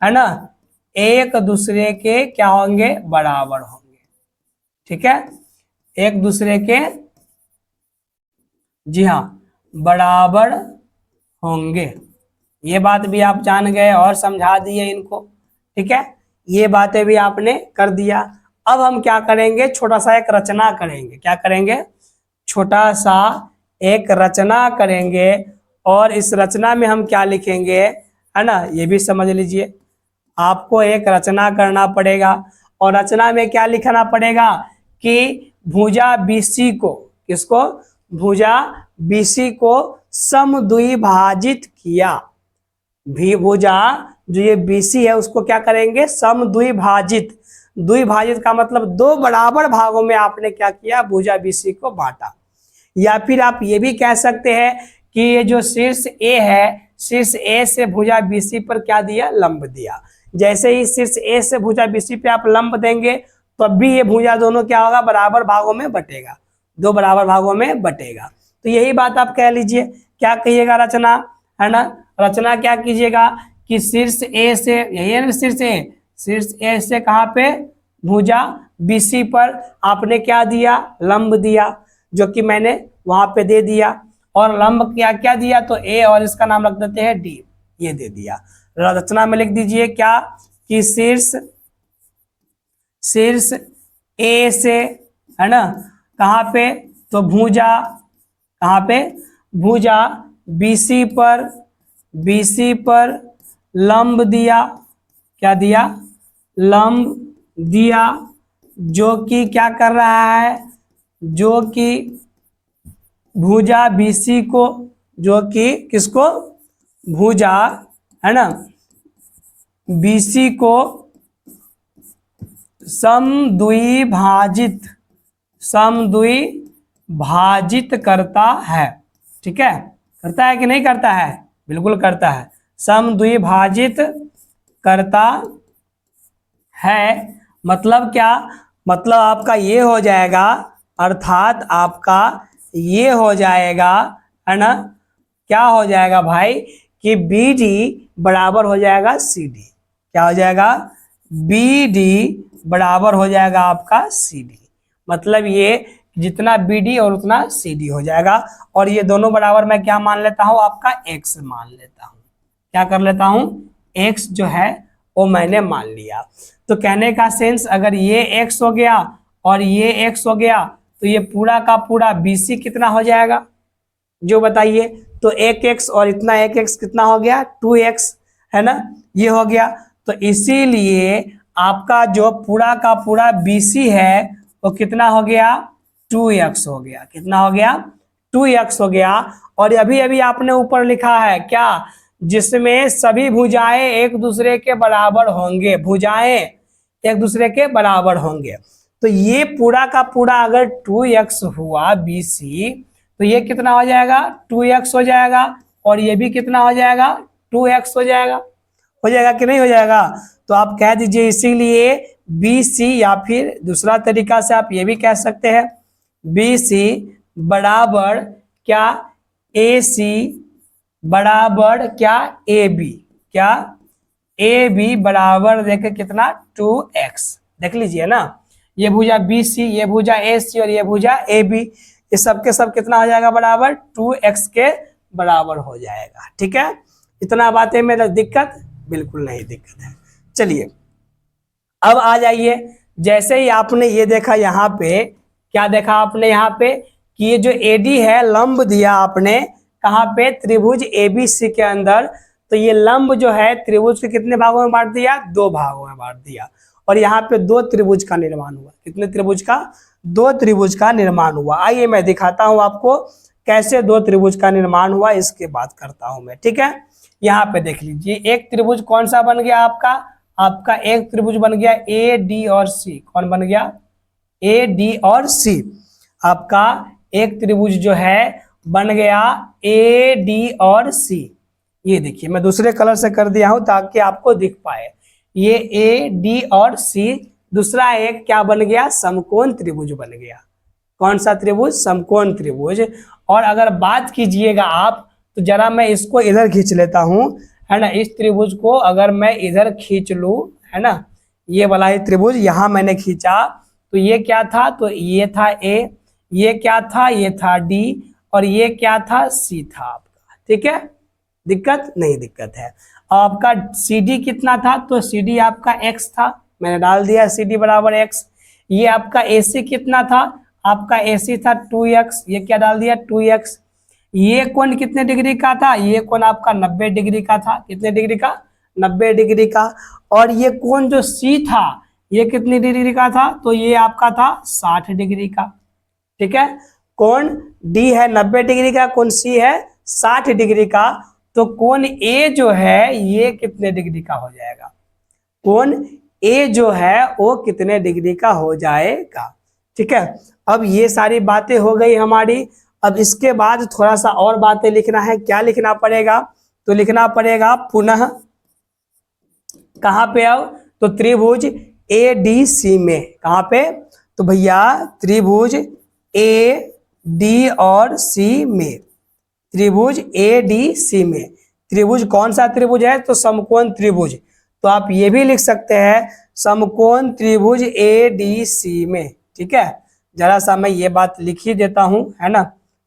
है ना, एक दूसरे के क्या होंगे, बराबर होंगे। ठीक है, एक दूसरे के, जी हाँ, बराबर होंगे। ये बात भी आप जान गए और समझा दिए इनको। ठीक है, ये बातें भी आपने कर दिया। अब हम क्या करेंगे, छोटा सा एक रचना करेंगे। क्या करेंगे, छोटा सा एक रचना करेंगे। और इस रचना में हम क्या लिखेंगे, है ना, ये भी समझ लीजिए। आपको एक रचना करना पड़ेगा और रचना में क्या लिखना पड़ेगा कि भुजा बीसी को, किसको, भुजा बीसी को समद्विभाजित किया। भुजा जो ये बीसी है उसको क्या करेंगे, समद्विभाजित। द्विभाजित का मतलब दो बराबर भागों में आपने क्या किया, भुजा बीसी को बांटा। या फिर आप ये भी कह सकते हैं कि ये जो शीर्ष ए है, शीर्ष ए से भुजा बीसी पर क्या दिया, लंब दिया। जैसे ही शीर्ष ए से भुजा बीसी पे आप लंब देंगे तब भी ये भुजा दोनों क्या होगा, बराबर भागों में बटेगा, दो बराबर भागों में बटेगा। तो यही बात आप कह लीजिए। क्या कहिएगा, रचना, है ना, रचना क्या कीजिएगा कि शीर्ष ए से, यही है ना शीर्ष ए से कहाँ पे, भुजा बीसी पर आपने क्या दिया, लंब दिया, जो कि मैंने वहां पे दे दिया। और लंब क्या क्या दिया, तो ए और इसका नाम रख देते हैं डी, ये दे दिया। रचना में लिख दीजिए क्या कि शीर्ष ए से, है ना, कहाँ पे, तो भुजा, कहाँ पे, भुजा बीसी पर लंब दिया। क्या दिया, लंब दिया, जो कि क्या कर रहा है, जो कि भुजा बीसी को, जो कि किसको, भुजा, है ना, बीसी को समद्विभाजित करता है। ठीक है, करता है कि नहीं करता है, बिल्कुल करता है, समद्विभाजित करता है। मतलब क्या, मतलब आपका ये हो जाएगा, अर्थात आपका ये हो जाएगा, है ना, क्या हो जाएगा भाई कि बी डी बराबर हो जाएगा सी डी। क्या हो जाएगा, बी डी बराबर हो जाएगा आपका सी डी। मतलब ये जितना बी डी और उतना सी डी हो जाएगा। और ये दोनों बराबर मैं क्या मान लेता हूं, आपका एक्स मान लेता हूं। क्या कर लेता हूं, एक्स जो है वो मैंने मान लिया। तो कहने का सेंस, अगर ये एक्स हो गया और ये एक्स हो गया तो ये पूरा का पूरा बीसी कितना हो जाएगा, जो बताइए। तो एक एक्स और इतना एक एक्स कितना हो गया, 2x, है ना, ये हो गया। तो इसीलिए आपका जो पूरा का पूरा BC है वो कितना हो गया, 2x हो गया। कितना हो गया, 2x हो गया। और अभी अभी आपने ऊपर लिखा है क्या, जिसमें सभी भुजाएं एक दूसरे के बराबर होंगे, भुजाएं एक दूसरे के बराबर होंगे। तो ये पूरा का पूरा अगर 2x हुआ BC तो ये कितना हो जाएगा, 2x हो जाएगा। और ये भी कितना हो जाएगा, 2x हो जाएगा। हो जाएगा कि नहीं हो जाएगा। तो आप कह दीजिए इसीलिए BC, या फिर दूसरा तरीका से आप ये भी कह सकते हैं BC बराबर क्या, AC बराबर क्या, AB। क्या, AB बराबर देखे कितना, 2x। देख लीजिए ना, ये भुजा BC, ये भुजा AC और ये भुजा AB, ये सब के सब कितना हो जाएगा, बराबर 2x के बराबर हो जाएगा। ठीक है, इतना बातें में दिक्कत बिल्कुल नहीं दिक्कत है। चलिए अब आ जाइए। जैसे ही आपने ये देखा, यहाँ पे क्या देखा आपने, यहाँ पे कि ये जो AD है लंब दिया आपने कहाँ पे, त्रिभुज ABC के अंदर। तो ये लंब जो है त्रिभुज के कितने भागों में बांट दिया, दो भागों में बांट दिया। और यहाँ पे दो त्रिभुज का निर्माण हुआ। कितने त्रिभुज का, दो त्रिभुज का निर्माण हुआ। आइए मैं दिखाता हूं आपको कैसे दो त्रिभुज का निर्माण हुआ, इसके बात करता हूं मैं। ठीक है, यहाँ पे देख लीजिए, एक त्रिभुज कौन सा बन गया आपका, आपका एक त्रिभुज बन गया AD और C। कौन बन गया, AD और C। आपका एक त्रिभुज जो है बन गया AD और C। ये देखिए मैं दूसरे कलर से कर दिया हूं ताकि आपको दिख पाए। ये AD और C दूसरा एक क्या बन गया, समकोण त्रिभुज बन गया। कौन सा त्रिभुज, समकोण त्रिभुज। और अगर बात कीजिएगा आप, तो जरा मैं इसको इधर खींच लेता हूं, है ना। इस त्रिभुज को अगर मैं इधर खींच लूं, है ना, ये वाला ही त्रिभुज यहां मैंने खींचा, तो ये क्या था, तो ये था ए, ये क्या था, ये था डी, और ये क्या था, सी था आपका। ठीक है, दिक्कत नहीं, दिक्कत है। आपका सी डी कितना था, तो सी डी आपका एक्स था, मैंने डाल दिया सी डी बराबर एक्स। ये आपका ए सी कितना था, आपका ए सी था 2x, ये क्या डाल दिया 2x। ये कोण कितने डिग्री का था, ये कोण आपका 90 डिग्री का था। कितने डिग्री का, 90 डिग्री का। और ये कोण जो सी था, ये कितनी डिग्री का था, तो ये आपका था 60 डिग्री का। ठीक है, कोण डी है 90 डिग्री का, कोण सी है 60 डिग्री का। तो कोण ए जो है ये कितने डिग्री का हो जाएगा, कोण ए जो है वो कितने डिग्री का हो जाएगा। ठीक है, अब ये सारी बातें हो गई हमारी। अब इसके बाद थोड़ा सा और बातें लिखना है। क्या लिखना पड़ेगा, तो लिखना पड़ेगा पुनः, कहां पे आओ, तो त्रिभुज ए डी सी में। कहां पे, तो भैया त्रिभुज ए डी और सी में, त्रिभुज ए डी सी में। त्रिभुज कौन सा त्रिभुज है, तो समकोण त्रिभुज। तो आप ये भी लिख सकते हैं समकोण त्रिभुज ए डी सी में। ठीक है, जरा सा मैं ये बात लिख ही देता हूं, है ना,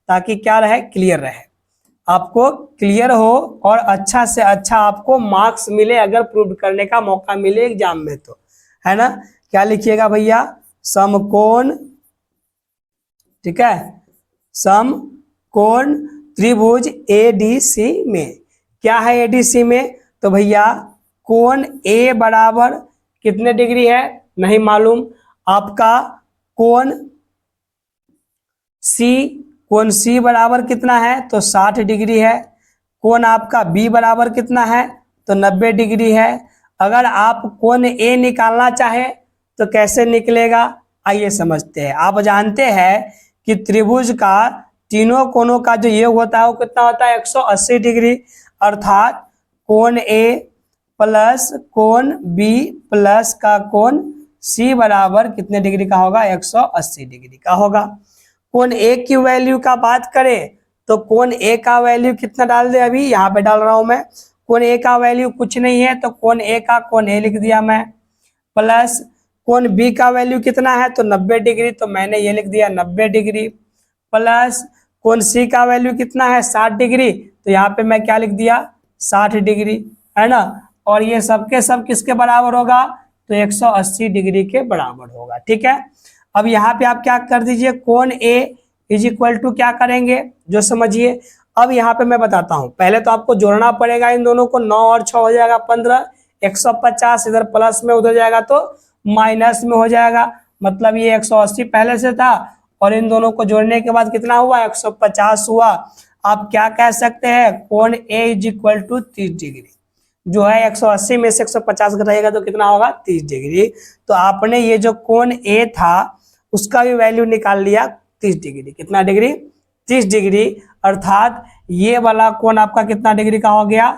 ताकि क्या रहे, क्लियर रहे, आपको क्लियर हो और अच्छा से अच्छा आपको मार्क्स मिले, अगर प्रूव करने का मौका मिले एग्जाम में तो, है ना। क्या लिखिएगा भैया, समकोण, ठीक है, समकोण त्रिभुज ए डी सी में। क्या है ए डी सी में, तो भैया कोण ए बराबर कितने डिग्री है नहीं मालूम, आपका कोण सी, कोण सी बराबर कितना है, तो 60 डिग्री है। कोण आपका बी बराबर कितना है, तो 90 डिग्री है। अगर आप कोण ए निकालना चाहे तो कैसे निकलेगा, आइए समझते हैं। आप जानते हैं कि त्रिभुज का तीनों कोणों का जो योग होता है वो कितना होता है, 180 डिग्री। अर्थात कोण ए प्लस कोण बी प्लस का कोण सी बराबर कितने डिग्री का होगा, 180 डिग्री का होगा। कोण ए की वैल्यू का बात करें तो कोण ए का वैल्यू कितना डाल दे, अभी यहाँ पे डाल रहा हूं मैं। कोण ए का वैल्यू कुछ नहीं है, तो कोण ए का कोण ए लिख दिया मैं, प्लस कोण बी का वैल्यू कितना है, तो 90 डिग्री, तो मैंने ये लिख दिया 90 डिग्री, प्लस कोण सी का वैल्यू कितना है 60 डिग्री, तो यहाँ पे मैं क्या लिख दिया 60 डिग्री, है ना। और ये सबके सब किसके बराबर होगा, तो 180 डिग्री के बराबर होगा। ठीक है, अब यहाँ पे आप क्या कर दीजिए, कोण ए इज इक्वल टू क्या करेंगे, जो समझिए। अब यहाँ पे मैं बताता हूँ, पहले तो आपको जोड़ना पड़ेगा इन दोनों को, 9 और 6 हो जाएगा 15, 150 इधर प्लस में उधर जाएगा तो माइनस में हो जाएगा, मतलब ये 180 पहले से था और इन दोनों को जोड़ने के बाद कितना हुआ, 150 हुआ। आप क्या कह सकते हैं, कोण ए इज इक्वल टू 30 डिग्री, जो है 180 में से 150 घटाएगा तो कितना होगा 30 डिग्री। तो आपने ये जो कोण ए था उसका भी वैल्यू निकाल लिया 30 डिग्री। कितना डिग्री, 30 डिग्री। अर्थात ये वाला कोण आपका कितना डिग्री का हो गया,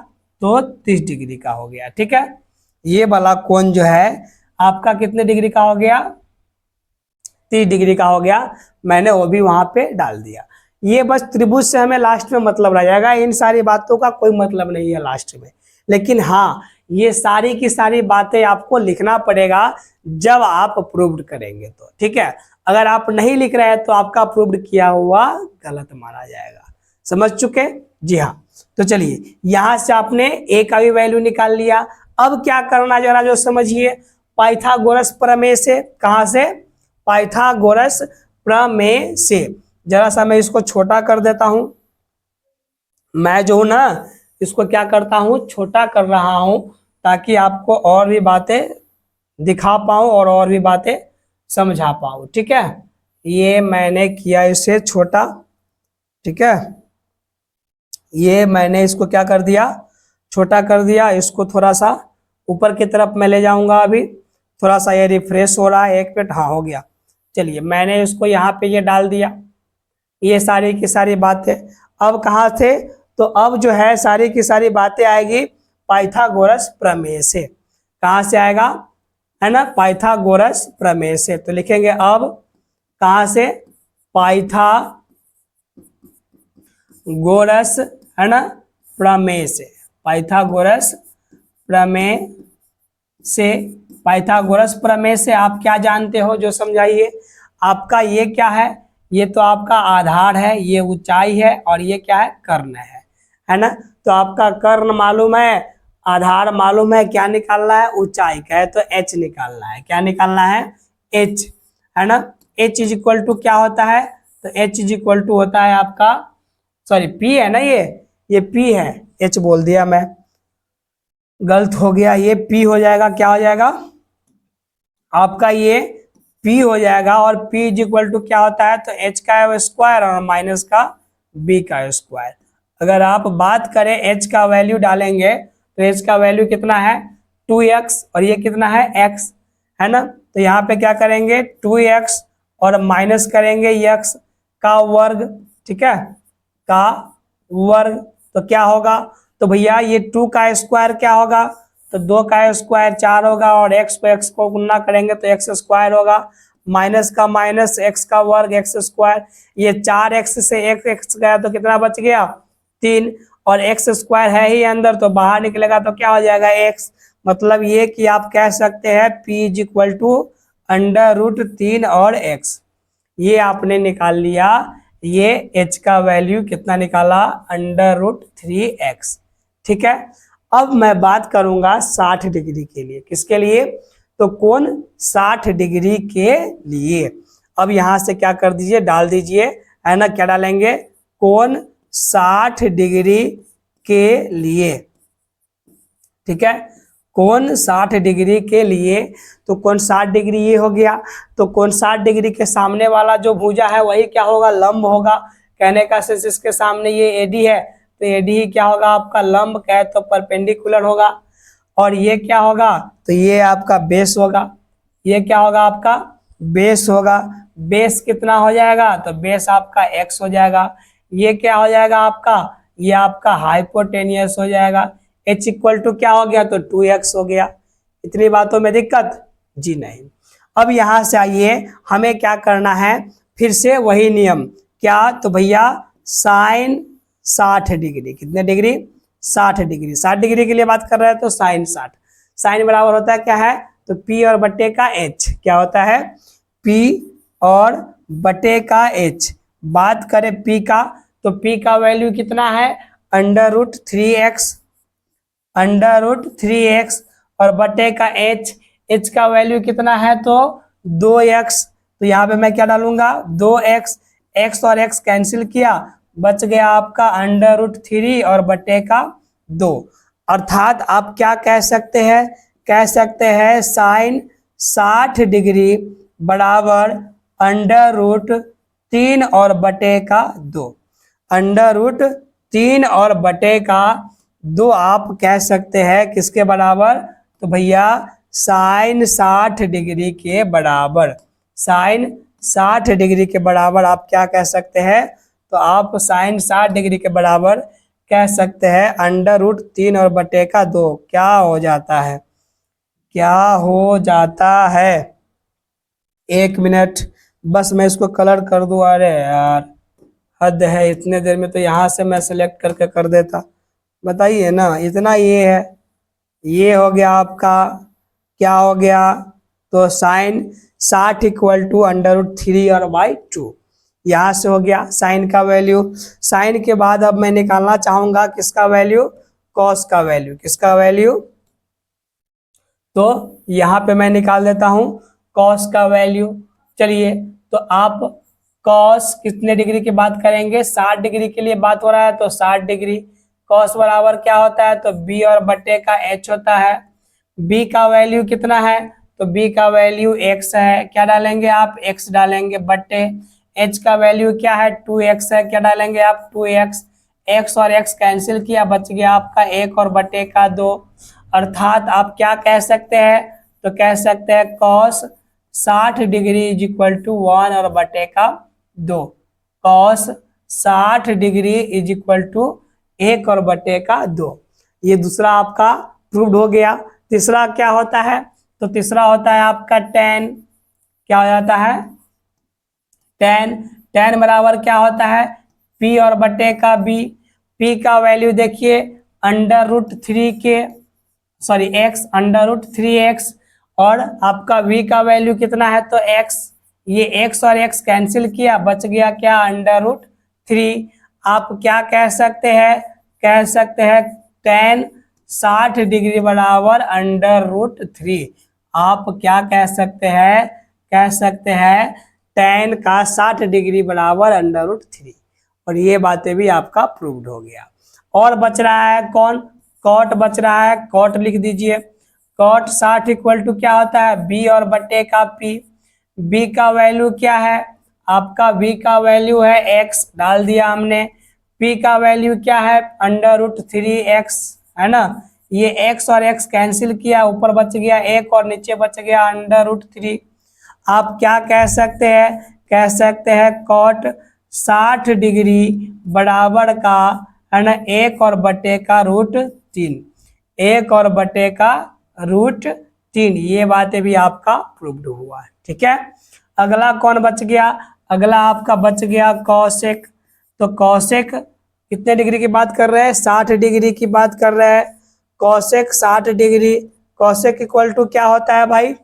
तो 30 डिग्री का हो गया। ठीक है, ये वाला कोण जो है आपका कितने डिग्री का हो गया, 30 डिग्री का हो गया। मैंने वो भी वहां पे डाल दिया। ये बस त्रिभुज से हमें लास्ट में मतलब रह जाएगा, इन सारी बातों का कोई मतलब नहीं है लास्ट में। लेकिन हाँ, ये सारी की सारी बातें आपको लिखना पड़ेगा जब आप प्रूव्ड करेंगे तो। ठीक है, अगर आप नहीं लिख रहे हैं तो आपका प्रूव्ड किया हुआ गलत माना जाएगा। समझ चुके, जी हाँ। तो चलिए, यहां से आपने ए का भी वैल्यू निकाल लिया। अब क्या करना जरा जो समझिए, पाइथागोरस प्रमेय से। कहां से, पाइथागोरस प्रमेय से। जरा सा मैं इसको छोटा कर देता हूं, मैं जो हूं ना इसको क्या करता हूं, छोटा कर रहा हूं, ताकि आपको और भी बातें दिखा पाऊं और भी बातें समझा पाऊं। ठीक है, ये मैंने किया इसे छोटा। ठीक है, ये मैंने इसको क्या कर दिया, छोटा कर दिया। इसको थोड़ा सा ऊपर की तरफ मैं ले जाऊंगा। अभी थोड़ा सा ये रिफ्रेश हो रहा है, एक मिनट। हाँ, हो गया। चलिए, मैंने इसको यहाँ पे ये डाल दिया, ये सारी की सारी बातें। अब कहाँ थे, तो अब जो है सारी की सारी बातें आएगी पाइथागोरस प्रमेय से। कहाँ से आएगा, है ना, पाइथागोरस प्रमेय से। तो लिखेंगे अब कहां से, पाइथागोरस, है ना, प्रमेय से, पाइथागोरस प्रमेय से। पाइथागोरस प्रमेय से आप क्या जानते हो जो समझाइए। आपका ये क्या है, ये तो आपका आधार है, ये ऊंचाई है, और ये क्या है, कर्ण है ना। तो आपका कर्ण मालूम है, आधार मालूम है, क्या निकालना है, ऊंचाई का है तो एच निकालना है। क्या निकालना है, एच, है ना। एच इज इक्वल टू क्या होता है, तो एच इज इक्वल टू होता है आपका, सॉरी पी है ना, ये पी है, एच बोल दिया मैं, गलत हो गया, ये पी हो जाएगा, क्या हो जाएगा आपका, ये P हो जाएगा। और P इज इक्वल टू क्या होता है, तो H का स्क्वायर और माइनस का B का स्क्वायर। अगर आप बात करें H का वैल्यू डालेंगे तो H का वैल्यू कितना है 2x, और ये कितना है x, है ना। तो यहाँ पे क्या करेंगे 2x और माइनस करेंगे x का वर्ग, ठीक है, का वर्ग। तो क्या होगा, तो भैया ये 2 का स्क्वायर क्या होगा, तो 2 का स्क्वायर 4 होगा, और x को गुना करेंगे तो x स्क्वायर होगा, माइनस का माइनस x का वर्ग x स्क्वायर। ये 4x से एक x गया तो कितना बच गया 3, और x स्क्वायर है ही अंदर तो बाहर निकलेगा तो क्या हो जाएगा x। मतलब ये कि आप कह सकते हैं p इज इक्वल टू √3 और x। ये आपने निकाल लिया, ये h का वैल्यू कितना निकाला √3x, ठीक है। अब मैं बात करूंगा 60 डिग्री के लिए, किसके लिए, तो कोण 60 डिग्री के लिए। अब यहां से क्या कर दीजिए, डाल दीजिए, है ना, क्या डालेंगे, कोण 60 डिग्री के लिए, ठीक है, कोण 60 डिग्री के लिए। तो कोण 60 डिग्री ये हो गया, तो कोण 60 डिग्री के सामने वाला जो भुजा है वही क्या होगा, लंब होगा। कहने का सेंस इसके सामने ये एडी है तो एडी ही क्या होगा आपका लंब, कहे तो परपेंडिकुलर होगा। और ये क्या होगा, तो ये आपका बेस होगा, ये क्या होगा आपका बेस होगा। बेस कितना हो जाएगा, तो बेस आपका x हो जाएगा। ये क्या हो जाएगा आपका, ये आपका हाइपोटेनियस हो जाएगा। h इक्वल टू क्या हो गया, तो 2x हो गया। इतनी बातों में दिक्कत जी नहीं। अब यहां से आइए, हमें क्या करना है, फिर से वही नियम, क्या, तो भैया साइन 60 डिग्री, कितने डिग्री 60 डिग्री, 60 डिग्री के लिए बात कर रहे हैं तो साइन 60, साइन बराबर होता है क्या है, तो P और बटे का H, क्या होता है P और बटे का H। बात करें P का, तो P का वैल्यू कितना है √3x, √3x, और बटे का H का वैल्यू कितना है तो 2x। तो यहाँ पे मैं क्या डालूंगा 2x, x और x कैंसिल किया, बच गया आपका √3 और बटे का 2। अर्थात आप क्या कह सकते हैं, कह सकते हैं साइन 60 डिग्री बराबर √3 और बटे का 2, √3 और बटे का 2 आप कह सकते हैं किसके बराबर, तो भैया साइन 60 डिग्री के बराबर, साइन 60 डिग्री के बराबर आप क्या कह सकते हैं, तो आप साइन 60 डिग्री के बराबर कह सकते हैं √3 और बटे का 2 क्या हो जाता है, क्या हो जाता है। 1 मिनट बस मैं इसको कलर कर दूं, अरे यार हद है, इतने देर में तो यहाँ से मैं सेलेक्ट करके कर देता, बताइए ना, इतना ये है। ये हो गया आपका, क्या हो गया, तो साइन 60 इक्वल टू √3 और बाई 2, यहाँ से हो गया साइन का वैल्यू। साइन के बाद अब मैं निकालना चाहूंगा किसका वैल्यू, कॉस का वैल्यू, किसका वैल्यू, तो यहाँ पे मैं निकाल देता हूँ कॉस का वैल्यू। चलिए, तो आप कॉस कितने डिग्री की बात करेंगे, 60 डिग्री के लिए बात हो रहा है तो 60 डिग्री। कॉस बराबर क्या होता है, तो b और बटे का h होता है। b का वैल्यू कितना है, तो b का वैल्यू x है, क्या डालेंगे आप x डालेंगे, बटे h का वैल्यू क्या है 2x है, क्या डालेंगे आप 2x, x और x कैंसिल किया, बच गया आपका 1 और बटे का 2। अर्थात आप क्या कह सकते हैं, तो कह सकते हैं cos 60 degree is equal to 1 और बटे का 2, cos 60 degree is equal to 1 और बटे का 2। ये दूसरा आपका प्रूव्ड हो गया। तीसरा क्या होता है, तो तीसरा होता है आपका tan, क्या हो जाता है tan, tan बराबर क्या होता है p और बटे का b, p का वैल्यू देखिए x √3x और आपका v का वैल्यू कितना है तो x, ये x और x कैंसिल किया, बच गया क्या √3। आप क्या कह सकते हैं tan 60 डिग्री बराबर √3। आप क्या कह सकते हैं tan का 60 डिग्री बराबर √3। और ये बातें भी आपका प्रूव्ड हो गया। और बच रहा है कौन, कॉट बच रहा है, कॉट लिख दीजिए। कॉट 60 इक्वल टू क्या होता है b और बटे का p, b का वैल्यू क्या है आपका, b का वैल्यू है x, डाल दिया हमने। p का वैल्यू क्या है √3x, है ना, ये x और x कैंसिल किया, ऊपर बच गया 1 और नीचे बच गया √3। आप क्या कह सकते हैं कॉट 60 डिग्री बराबर का, है ना, 1 और बटे का √3, 1 और बटे का √3। ये बातें भी आपका प्रूव्ड हुआ है। ठीक है, अगला कौन बच गया, अगला आपका बच गया कॉसेक। तो कॉसेक कितने डिग्री की बात कर रहे हैं, 60 डिग्री की बात कर रहे हैं। Cosec 60 degree, cosec equal to क्या होता है भाई,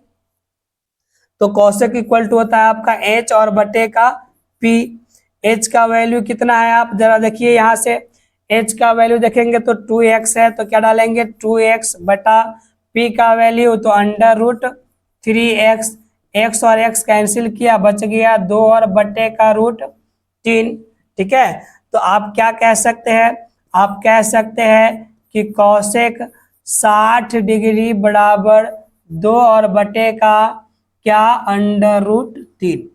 तो कॉसेक इक्वल टू होता है आपका h और बटे का p। h का वैल्यू कितना है आप जरा देखिए, यहाँ से h का वैल्यू देखेंगे तो 2x है, तो क्या डालेंगे 2x बटा p का वैल्यू तो √3x, x और x कैंसिल किया, बच गया 2 और बटे का √3। ठीक है, तो आप क्या कह सकते हैं, आप कह सकते हैं कि कॉसेक 60 डिग्री बराबर 2 और बटे का क्या √3,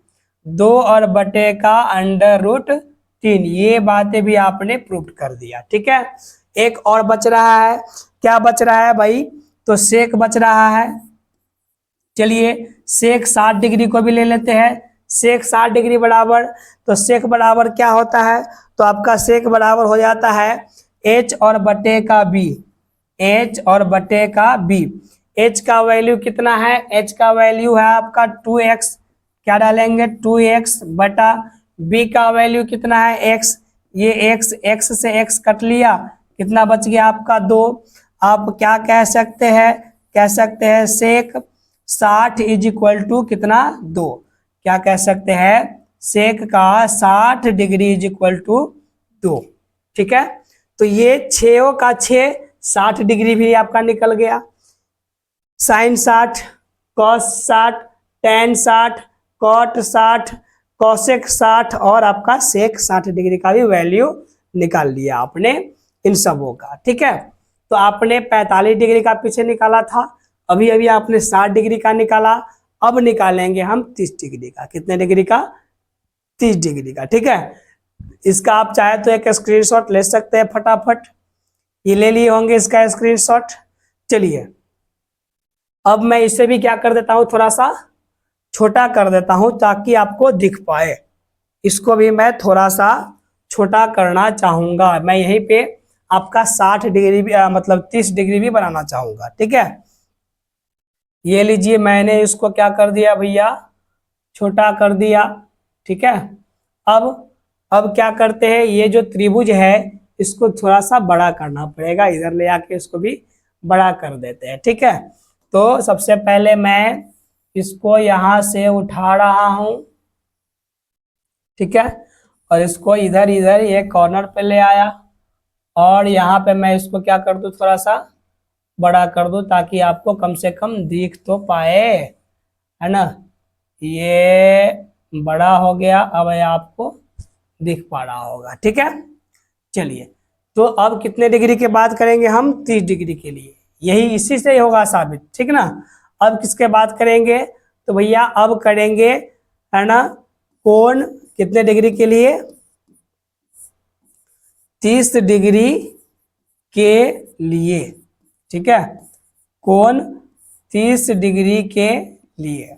2 और बटे का √3। ये बातें भी आपने प्रूव कर दिया। ठीक है, एक और बच रहा है, क्या बच रहा है भाई, तो सेक बच रहा है। चलिए सेक 60 डिग्री को भी ले लेते हैं। सेक 60 डिग्री बराबर, तो सेक बराबर क्या होता है, तो आपका सेक बराबर हो जाता है h और बटे का b, h और बटे का b। h का वैल्यू कितना है, h का वैल्यू है आपका 2x, क्या डालेंगे 2x बटा b का वैल्यू कितना है x, ये x से x कट लिया, कितना बच गया आपका 2। आप क्या कह सकते हैं सेक 60 इज इक्वल टू कितना 2, क्या कह सकते हैं सेक का 60 डिग्री इज इक्वल टू 2। ठीक है, तो ये 6 का 6 60 डिग्री भी आपका निकल गया। Sine 60, cos 60, tan 60, cot 60, cosec 60 और आपका सेक 60 डिग्री का भी वैल्यू निकाल लिया आपने इन सबों का। ठीक है, तो आपने 45 डिग्री का पीछे निकाला था, अभी अभी आपने 60 डिग्री का निकाला, अब निकालेंगे हम 30 डिग्री का। कितने डिग्री का, 30 डिग्री का। ठीक है, इसका आप चाहे तो एक स्क्रीनशॉट ले सकते हैं फटाफट, ये ले लिए होंगे इसका स्क्रीनशॉट। चलिए अब मैं इसे भी क्या कर देता हूं, थोड़ा सा छोटा कर देता हूं ताकि आपको दिख पाए। इसको भी मैं थोड़ा सा छोटा करना चाहूंगा, मैं यहीं पे आपका 60 डिग्री भी मतलब 30 डिग्री भी बनाना चाहूंगा। ठीक है, ये लीजिए मैंने इसको क्या कर दिया भैया, छोटा कर दिया। ठीक है, अब क्या करते हैं, ये जो त्रिभुज है इसको थोड़ा सा बड़ा करना पड़ेगा, इधर ले आके इसको भी बड़ा कर देते हैं। ठीक है, तो सबसे पहले मैं इसको यहां से उठा रहा हूं, ठीक है, और इसको इधर ये कॉर्नर पे ले आया और यहाँ पे मैं इसको क्या कर दूं, थोड़ा सा बड़ा कर दूं ताकि आपको कम से कम दिख तो पाए, है ना। ये बड़ा हो गया, अब आपको दिख पा रहा होगा। ठीक है, चलिए तो अब कितने डिग्री की बात करेंगे हम, 30 डिग्री के लिए, यही इसी से होगा साबित। ठीक ना, अब किसके बात करेंगे, तो भैया अब करेंगे, है ना, कोण कितने डिग्री के लिए, 30 डिग्री के लिए। ठीक है, कोण 30 डिग्री के लिए।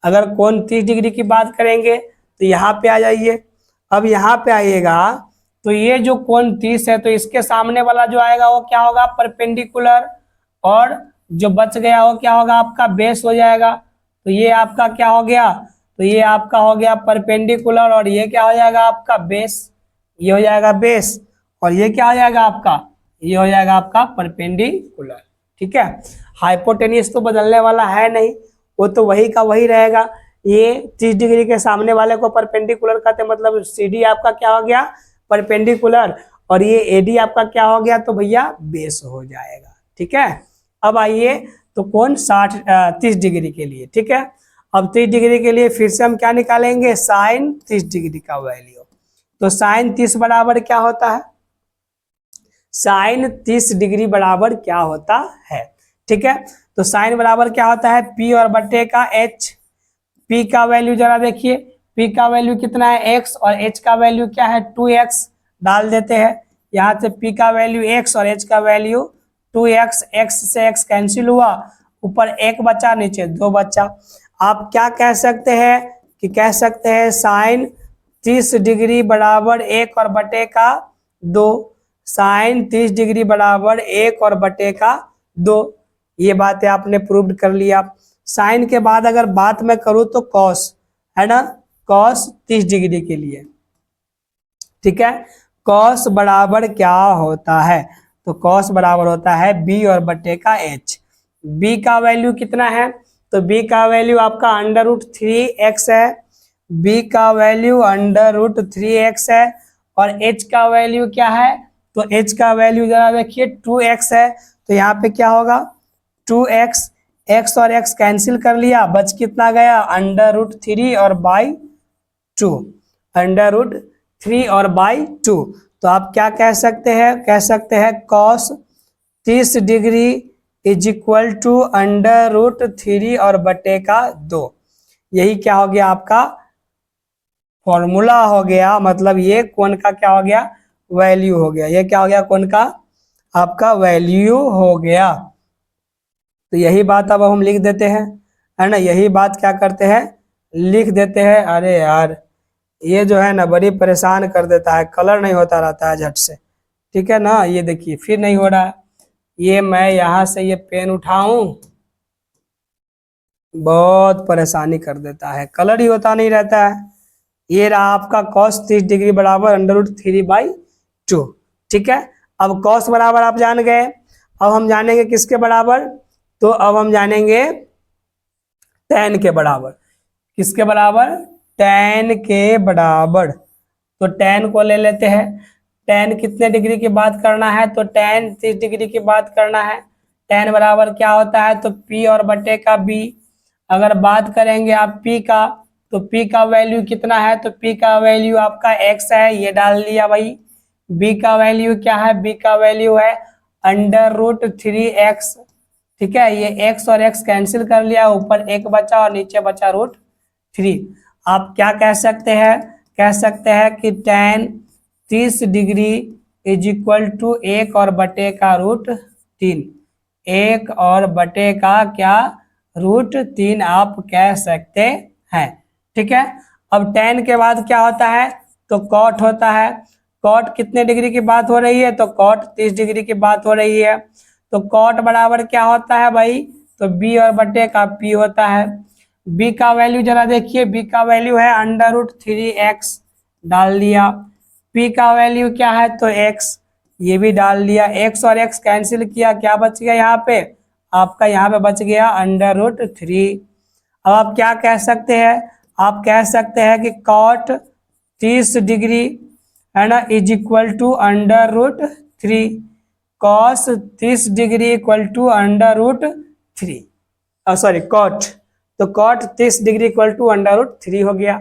अगर कोण 30 डिग्री की बात करेंगे तो यहाँ पे आ जाइए। अब यहाँ पे आइएगा तो ये जो कोण 30 है तो इसके सामने वाला जो आएगा वो क्या होगा, परपेंडिकुलर, और जो बच गया वो क्या होगा आपका बेस हो जाएगा। तो ये आपका क्या हो गया, तो ये आपका हो गया परपेंडिकुलर और ये क्या हो जाएगा आपका बेस, ये हो जाएगा बेस और ये क्या हो जाएगा आपका, ये हो जाएगा आपका परपेंडिकुलर। ठीक है, हाइपोटेन्यूस तो बदलने वाला है नहीं, वो तो वही का वही रहेगा। ये 30 डिग्री के सामने वाले को परपेंडिकुलर कहते हैं, मतलब CD आपका क्या हो गया परपेंडिकुलर और ये AD आपका क्या हो गया, तो भैया बेस हो जाएगा। ठीक है, अब आइए तो कौन 30 डिग्री के लिए। ठीक है, अब 30 डिग्री के लिए फिर से हम क्या निकालेंगे, साइन 30 डिग्री का वैल्यू। तो साइन 30 बराबर क्या होता है, साइन 30 डिग्री बराबर क्या होता है। ठीक है, तो साइन बराबर क्या होता है, P और बटे का H। P का वैल्यू जरा देखिए, P का वैल्यू कितना है x और H का वैल्यू क्या है 2x, डाल देते हैं यहाँ से। P का वैल्यू x और H का वैल्यू 2x, x से x कैंसिल हुआ, ऊपर 1 बचा नीचे 2 बचा। आप क्या कह सकते हैं कि कह सकते हैं साइन 30 डिग्री बराबर 1 और बटे का 2, साइन 30 डिग्री बराबर 1 और बटे का 2। ये बातें आपने प्रूव्ड कर लिया। साइन के बाद अगर बात मैं करूं तो कॉस है ना, कॉस 30 डिग्री के लिए। ठीक है, कॉस बराबर क्या होता है, तो कॉस बराबर होता है B और बटे का H। B का वैल्यू कितना है, तो B का वैल्यू आपका √3x है, B का वैल्यू √3x है और H का वैल्यू क्या है, तो H का वैल्यू जरा देखिए 2x है। तो यहाँ पे क्या होगा 2x, x और x कैंसिल कर लिया, बच कितना गया √3 और बाई 2, √3 और बाई 2। तो आप क्या कह सकते हैं, कह सकते हैं cos 30 degree is equal to √3 और बटे का 2। यही क्या हो गया आपका फॉर्मूला हो गया, मतलब ये कोण का क्या हो गया वैल्यू हो गया, ये क्या हो गया कोण का आपका वैल्यू हो गया। तो यही बात अब हम लिख देते हैं, है ना, यही बात क्या करते हैं लिख देते हैं। अरे यार ये जो है ना बड़ी परेशान कर देता है, कलर नहीं होता रहता है झट से। ठीक है ना, ये देखिए फिर नहीं हो रहा है, ये मैं यहाँ से ये पेन उठाऊं बहुत परेशानी कर देता है, कलर ही होता नहीं रहता है। ये रहा आपका cos 30 डिग्री बराबर √3/2। ठीक है, अब cos बराबर आप जान गए, अब हम जानेंगे किसके बराबर, तो अब हम जानेंगे tan के बराबर। किसके बराबर, tan के बराबर। तो tan को ले लेते हैं, tan कितने डिग्री की बात करना है, तो tan 30 डिग्री की बात करना है। tan बराबर क्या होता है, तो P और बटे का B। अगर बात करेंगे आप P का, तो P का वैल्यू कितना है, तो P का वैल्यू आपका x है, ये डाल दिया भाई। B का वैल्यू क्या है, B का वैल्यू है √3x। ठीक है, ये x और x कैंसिल कर लिया, ऊपर 1 बचा और नीचे बचा √3। आप क्या कह सकते हैं, कह सकते हैं कि tan 30 degree is equal to 1 और बटे का √3, 1 और बटे का क्या √3 आप कह सकते हैं। ठीक है, अब tan के बाद क्या होता है, तो cot होता है। cot कितने डिग्री की बात हो रही है, तो cot 30 डिग्री की बात हो रही है। तो cot बराबर क्या होता है भाई, तो B और बटे का P होता है। B का वैल्यू जरा देखिए, B का वैल्यू है √3x, डाल दिया। P का वैल्यू क्या है, तो x, ये भी डाल दिया। x और x कैंसिल किया, क्या बच गया यहाँ पे आपका, यहाँ पे बच गया √3। अब आप क्या कह सकते हैं, आप कह सकते हैं कि cot 30 डिग्री है ना is equal to √3, cos 30 degree equal to √3, sorry cot, तो cot 30 डिग्री इक्वल टू √3 हो गया।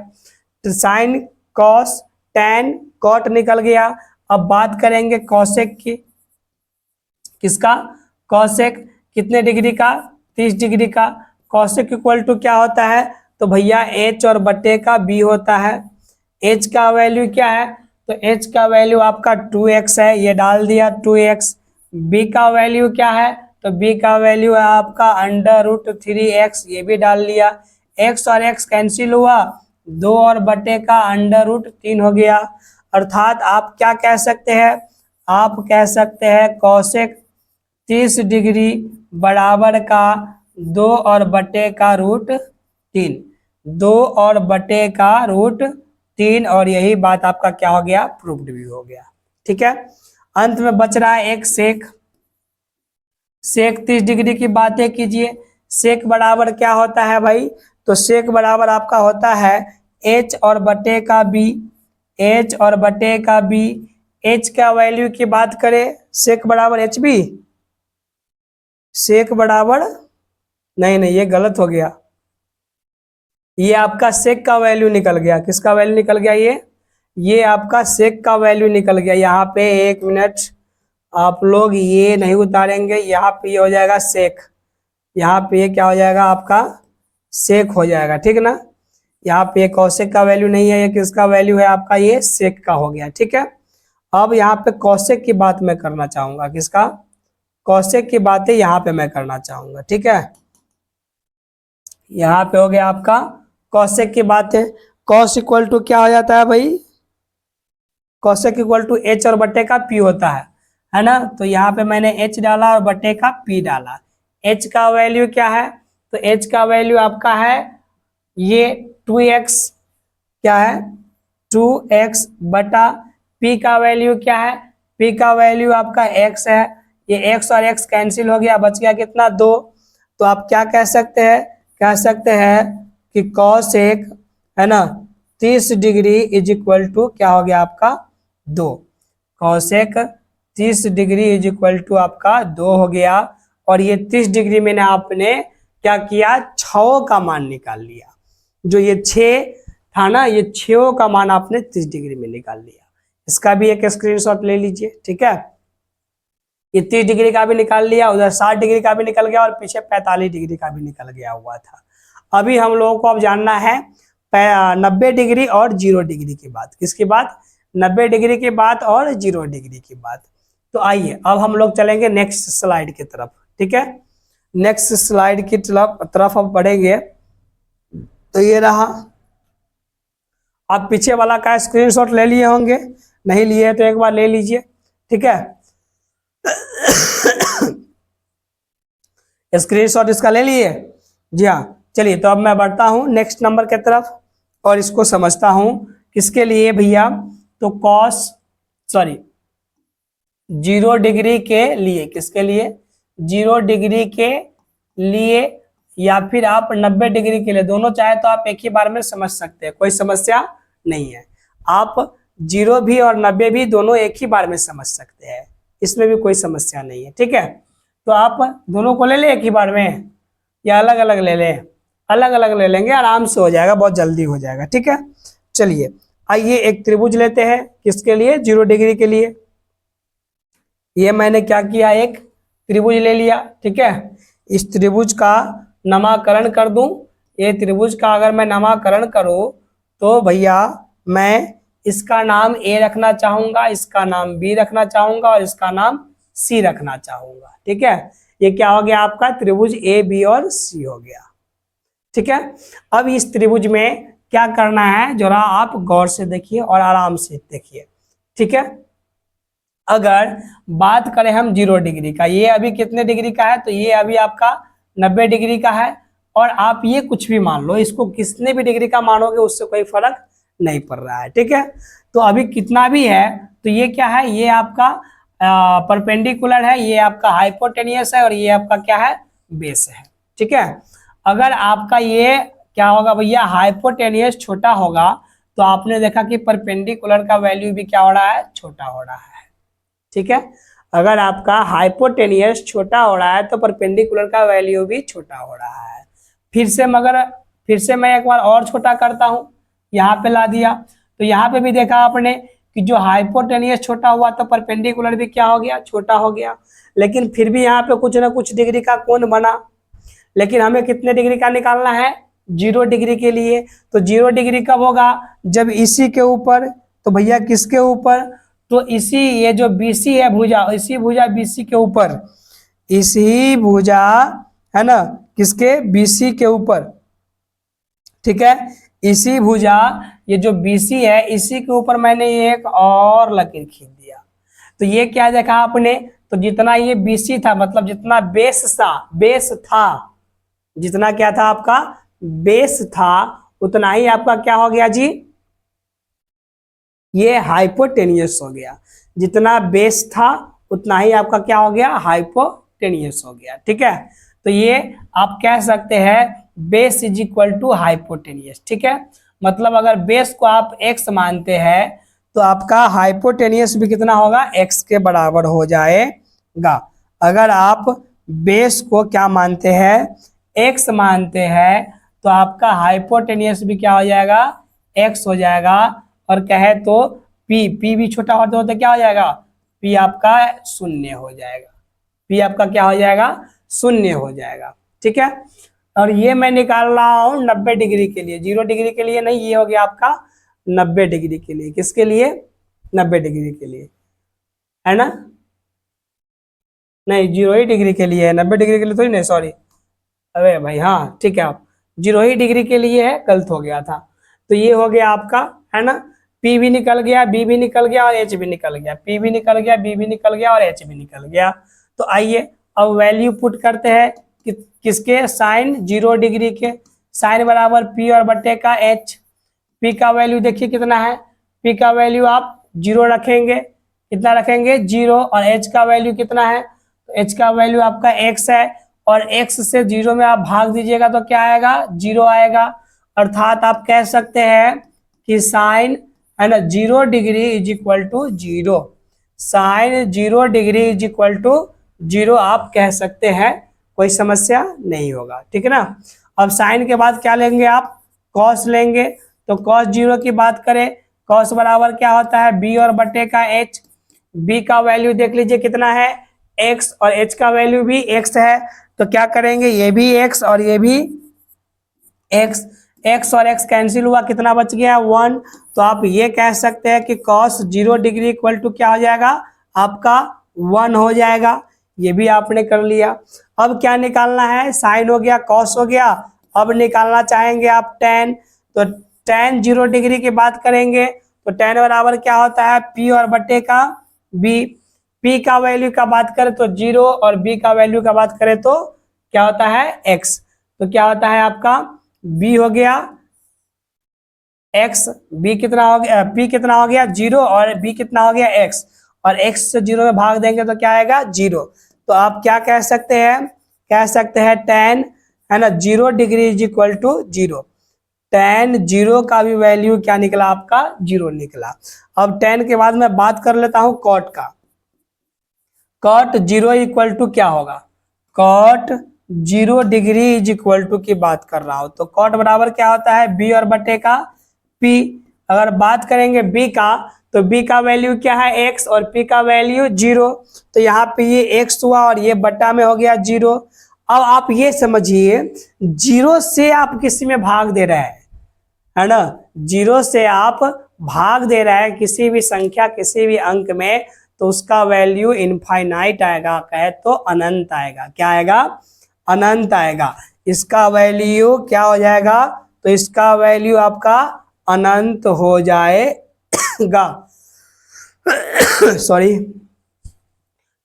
तो साइन cos tan cot निकल गया। अब बात करेंगे cosec की, किसका, cosec कितने डिग्री का, 30 डिग्री का। cosec इक्वल टू क्या होता है, तो भैया h और बटे का b होता है। h का वैल्यू क्या है, तो h का वैल्यू आपका 2x है, ये डाल दिया 2x। b का वैल्यू क्या है, तो b का वैल्यू है आपका √3x, ये भी डाल लिया। x और x कैंसिल हुआ, 2 और बटे का √3 हो गया। अर्थात आप क्या कह सकते हैं, आप कह सकते हैं cosec 30 डिग्री बराबर का 2 और बटे का √3, 2 और बटे का √3, और यही बात आपका क्या हो गया, प्रूव्ड भी हो गया। ठीक है, अंत में बच रहा है एक सेक। सेक 30 डिग्री की बातें कीजिए। सेक बराबर क्या होता है भाई, तो सेक बराबर आपका होता है h और बटे का b, h और बटे का b। h का वैल्यू की बात करें, सेक बराबर एच बी, सेक बराबर नहीं ये गलत हो गया, ये आपका सेक का वैल्यू निकल गया। किसका वैल्यू निकल गया, ये आपका सेक का वैल्यू निकल गया। यहाँ पे 1 मिनट आप लोग ये नहीं उतारेंगे, यहाँ पे ये हो जाएगा सेक, यहाँ पे ये क्या हो जाएगा आपका सेक हो जाएगा, ठीक है ना। यहाँ पे कौशिक का वैल्यू नहीं है, ये किसका वैल्यू है आपका, ये सेक का हो गया। ठीक है, अब यहाँ पे कौशिक की बात मैं करना चाहूंगा, किसका, कौशिक की बातें यहाँ पे मैं करना चाहूंगा। ठीक है, यहाँ पे हो गया आपका कौशिक की बातें। कॉस इक्वल टू क्या हो जाता है भाई, कौशिक इक्वल टू h और बटे का p होता है ना। तो यहाँ पे मैंने h डाला और बटे का p डाला। h का वैल्यू क्या है, तो h का वैल्यू आपका है ये 2x, क्या है 2x बटा p का वैल्यू क्या है, p का वैल्यू आपका x है। ये x और x कैंसिल हो गया, बच गया कितना 2। तो आप क्या कह सकते हैं, कह सकते हैं कि cos एक है ना 30 डिग्री इज इक्वल टू क्या हो गया आपका 2। Cosec 30 degree is equal to आपका 2 हो गया। और ये 30 डिग्री में आपने क्या किया, 6 का मान निकाल लिया। जो ये 6 था ना, ये 6 का मान आपने 30 डिग्री में निकाल लिया। इसका भी एक स्क्रीनशॉट ले लीजिए। ठीक है, ये 30 डिग्री का भी निकाल लिया, उधर 60 डिग्री का भी निकल गया, और पीछे 45 डिग्री का भी निकल गया हुआ था। अभी हम लोगों को अब जानना है 90 डिग्री और 0 डिग्री की बात। किसकी बात, 90 डिग्री की बात और 0 डिग्री की बात। तो आइए अब हम लोग चलेंगे नेक्स्ट स्लाइड की तरफ। ठीक है, नेक्स्ट स्लाइड की तरफ हम बढ़ेंगे। तो ये रहा, आप पीछे वाला का स्क्रीनशॉट ले लिए होंगे, नहीं लिए तो एक बार ले लीजिए। ठीक है, स्क्रीनशॉट इसका ले लिए, जी हाँ। चलिए तो अब मैं बढ़ता हूं नेक्स्ट नंबर के तरफ और इसको समझता हूं। किसके लिए भैया, तो सॉरी 0 डिग्री के लिए, किसके लिए, 0 डिग्री के लिए या फिर आप 90 डिग्री के लिए, दोनों चाहे तो आप एक ही बार में समझ सकते हैं, कोई समस्या नहीं है। आप 0 भी और 90 भी दोनों एक ही बार में समझ सकते हैं, इसमें भी कोई समस्या नहीं है। ठीक है, तो आप दोनों को ले लें एक ही बार में या अलग अलग ले लें, अलग अलग ले लेंगे, आराम से हो जाएगा, बहुत जल्दी हो जाएगा। ठीक है, चलिए आइए एक त्रिभुज लेते हैं। किसके लिए, 0 डिग्री के लिए। ये मैंने क्या किया, एक त्रिभुज ले लिया। ठीक है, इस त्रिभुज का नामकरण कर दूं। ये त्रिभुज का अगर मैं नामकरण करूं तो भैया मैं इसका नाम A रखना चाहूंगा, इसका नाम B रखना चाहूंगा और इसका नाम C रखना चाहूंगा। ठीक है, ये क्या हो गया आपका त्रिभुज A, B और C हो गया। ठीक है, अब इस त्रिभुज में क्या करना है जरा आप गौर से देखिए और आराम से देखिए। ठीक है, अगर बात करें हम 0 डिग्री का, ये अभी कितने डिग्री का है, तो ये अभी आपका 90 डिग्री का है। और आप ये कुछ भी मान लो, इसको कितने भी डिग्री का मानोगे उससे कोई फर्क नहीं पड़ रहा है। ठीक है, तो अभी कितना भी है तो ये क्या है, ये आपका परपेंडिकुलर है, ये आपका हाइपोटेनियस है और ये आपका क्या है, बेस है। ठीक है, अगर आपका ये क्या होगा भैया, हाइपोटेनियस छोटा होगा तो आपने देखा कि परपेंडिकुलर का वैल्यू भी क्या हो रहा है, छोटा हो रहा है। ठीक है, अगर आपका हाइपोटेनियस छोटा हो रहा है तो परपेंडिकुलर का वैल्यू भी छोटा हो रहा है। फिर से मैं एक बार और छोटा करता हूं, यहाँ पे ला दिया, तो यहाँ पे भी देखा आपने कि जो हाइपोटेनियस छोटा हुआ तो परपेंडिकुलर भी क्या हो गया, छोटा हो गया। लेकिन फिर भी यहाँ पे कुछ ना कुछ डिग्री का कोण बना। लेकिन हमें कितने डिग्री का निकालना है, 0 डिग्री के लिए। तो 0 डिग्री कब होगा, जब इसी के ऊपर, तो भैया किसके ऊपर, तो इसी ये जो BC है भुजा, इसी भुजा BC के ऊपर, इसी भुजा है ना किसके, BC के ऊपर। ठीक है, इसी भुजा ये जो BC है इसी के ऊपर मैंने ये एक और लकीर खींच दिया। तो ये क्या देखा आपने, तो जितना ये BC था, मतलब जितना बेस था, जितना क्या था आपका बेस था, उतना ही आपका क्या हो गया जी, ये हाइपोटेनियस हो गया। जितना बेस था उतना ही आपका क्या हो गया, हाइपोटेनियस हो गया। ठीक है, तो ये आप कह सकते हैं base is equal to hypotenuse. ठीक है, मतलब अगर बेस को आप x मानते हैं तो आपका हाइपोटेनियस भी कितना होगा, x के बराबर हो जाएगा। अगर आप बेस को क्या मानते हैं, x मानते हैं, तो आपका हाइपोटेनियस भी क्या हो जाएगा, x हो जाएगा। और कहे तो p भी छोटा होते होते क्या हो जाएगा, p आपका शून्य हो जाएगा, p आपका क्या हो जाएगा, शून्य हो जाएगा। ठीक है, और ये मैं निकाल रहा हूं 90 डिग्री के लिए, 0 डिग्री के लिए नहीं, ये हो गया आपका 90 डिग्री के लिए। किसके लिए, 90 डिग्री के लिए, है ना, नहीं 0 ही डिग्री के लिए है, 90 डिग्री के लिए तो ही नहीं, सॉरी, अरे भाई हाँ ठीक है, आप 0 ही डिग्री के लिए है, गलत हो गया था। तो ये हो गया आपका, है ना, P भी निकल गया, B भी निकल गया और H भी निकल गया, P भी निकल गया, B भी निकल गया और H भी निकल गया। तो आइए अब वैल्यू पुट करते हैं किसके, साइन 0 डिग्री के, साइन बराबर P और बट्टे का H। P का वैल्यू देखिए कितना है, P का वैल्यू आप 0 रखेंगे, कितना रखेंगे 0, और H का वैल्यू कितना है, तो H का वैल्यू आपका x है, और x से 0 में आप भाग दीजिएगा तो क्या आएगा, 0 आएगा। अर्थात आप कह सकते हैं कि साइन, है ना, 0 degree is equal to 0, sine 0 degree is equal to 0 आप कह सकते हैं, कोई समस्या नहीं होगा। ठीक है ना। अब साइन के बाद क्या लेंगे आप, कॉस लेंगे। तो कॉस 0 की बात करें, कॉस बराबर क्या होता है, b और बटे का h। b का वैल्यू देख लीजिए कितना है, x, और h का वैल्यू भी x है। तो क्या करेंगे, ये भी x और ये भी x, x और x कैंसिल हुआ, कितना बच गया 1। तो आप ये कह सकते हैं कि cos 0 डिग्री इक्वल टू क्या हो जाएगा, आपका 1 हो जाएगा। ये भी आपने कर लिया। अब क्या निकालना है, साइन हो गया, कॉस हो गया, अब निकालना चाहेंगे आप tan। तो tan 0 डिग्री की बात करेंगे तो tan बराबर क्या होता है, p और बटे का b। p का वैल्यू का बात करें तो 0, और b का वैल्यू का बात करें तो क्या होता है, x। तो क्या होता है आपका, b हो गया x, b कितना हो गया, p कितना हो गया 0, और b कितना हो गया x, और x से 0 में भाग देंगे तो क्या आएगा 0। तो आप क्या कह सकते हैं, कह सकते हैं tan, है ना, 0 degree is equal to 0। tan 0 का भी वैल्यू क्या निकला आपका, 0 निकला। अब tan के बाद मैं बात कर लेता हूं cot का। cot 0 इक्वल टू क्या होगा, cot 0 degree is equal to की बात कर रहा हूं। तो cot बराबर क्या होता है, b और बटे का p। अगर बात करेंगे b का, तो b का वैल्यू क्या है x, और p का वैल्यू 0। तो यहाँ पे ये x हुआ और ये बटा में हो गया 0। अब आप ये समझिए, 0 से आप किसी में भाग दे रहे हैं, है ना, 0 से आप भाग दे रहे हैं किसी भी संख्या, किसी भी अंक में, तो उसका वैल्यू इनफाइनाइट आएगा, कहे तो अनंत आएगा। क्या आएगा, अनंत आएगा। इसका वैल्यू क्या हो जाएगा, तो इसका वैल्यू आपका अनंत हो जाएगा। सॉरी।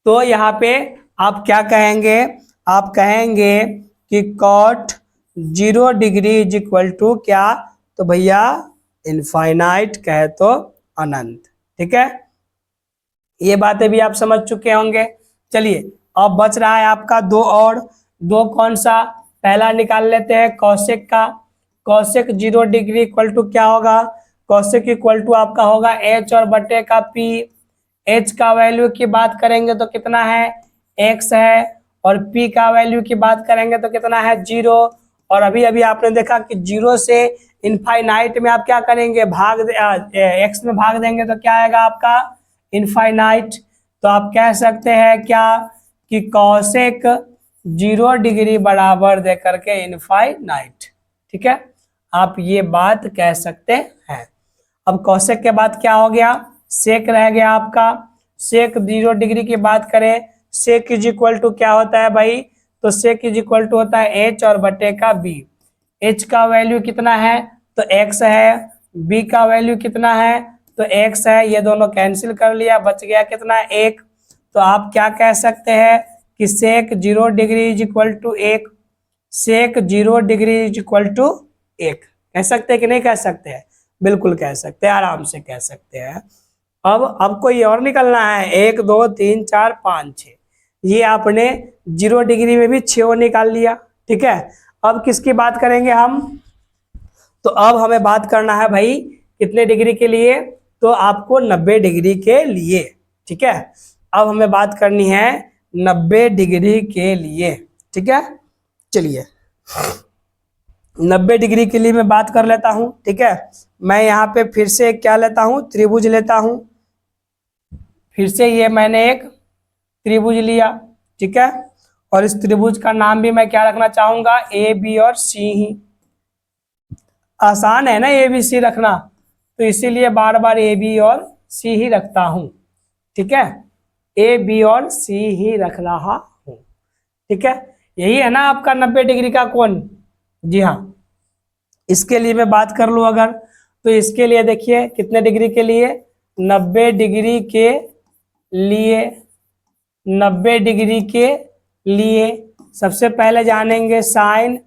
तो यहाँ पे आप क्या कहेंगे, आप कहेंगे कि cot 0 degree is equal to क्या, तो भैया इनफाइनाइट, कहे तो अनंत। ठीक है, ये बातें भी आप समझ चुके होंगे। चलिए अब बच रहा है आपका दो, और दो कौन सा, पहला निकाल लेते हैं कौशिक का। कौशिक 0 डिग्री इक्वल टू क्या होगा, कौशिक इक्वल टू आपका होगा h और बटे का p। h का वैल्यू की बात करेंगे तो कितना है, x है, और p का वैल्यू की बात करेंगे तो कितना है 0। और अभी अभी आपने देखा कि 0 से इनफाइनाइट में आप क्या करेंगे, x में भाग देंगे तो क्या आएगा आपका, इनफाइनाइट। तो आप कह सकते हैं क्या कि कौशिक 0 डिग्री बराबर दे करके इनफाइनाइट। ठीक है, आप ये बात कह सकते हैं। अब कौशिक के बाद क्या हो गया, सेक रह गया आपका। सेक 0 डिग्री की बात करें, सेक इज इक्वल टू क्या होता है भाई, तो सेक इज इक्वल टू होता है h और बटे का b। h का वैल्यू कितना है, तो x है, b का वैल्यू कितना है, तो x है। ये दोनों कैंसिल कर लिया, बच गया कितना, 1। तो आप क्या कह सकते हैं कि sec 0 degree is equal to 1, sec 0 degree is equal to 1। कह सकते हैं कि नहीं कह सकते हैं? बिल्कुल कह सकते हैं, आराम से कह सकते हैं। अब कोई और निकलना है, 1 2 3 4 5 6, ये आपने 0 डिग्री में भी 6 निकाल लिया। ठीक है, अब किसकी बात करेंगे हम? तो अब हमें बात करना है भाई कितने डिग्री के लिए? तो आपको 90 डिग्री के लिए। ठीक है, अब हमें बात करनी है 90 डिग्री के लिए। ठीक है, चलिए 90 डिग्री के लिए मैं बात कर लेता हूं। ठीक है, मैं यहाँ पे फिर से क्या लेता हूं? त्रिभुज लेता हूं। फिर से ये मैंने एक त्रिभुज लिया। ठीक है, और इस त्रिभुज का नाम भी मैं क्या रखना चाहूंगा? ए बी और सी ही। आसान है ना ए बी सी रखना, तो इसीलिए बार बार ए बी और सी ही रखता हूं। ठीक है, ए बी और सी ही रख रहा हूं। ठीक है, यही है ना आपका 90 डिग्री का कोण? जी हाँ। इसके लिए मैं बात कर लूं अगर, तो इसके लिए देखिए कितने डिग्री के लिए? 90 डिग्री के लिए, 90 डिग्री के लिए सबसे पहले जानेंगे साइन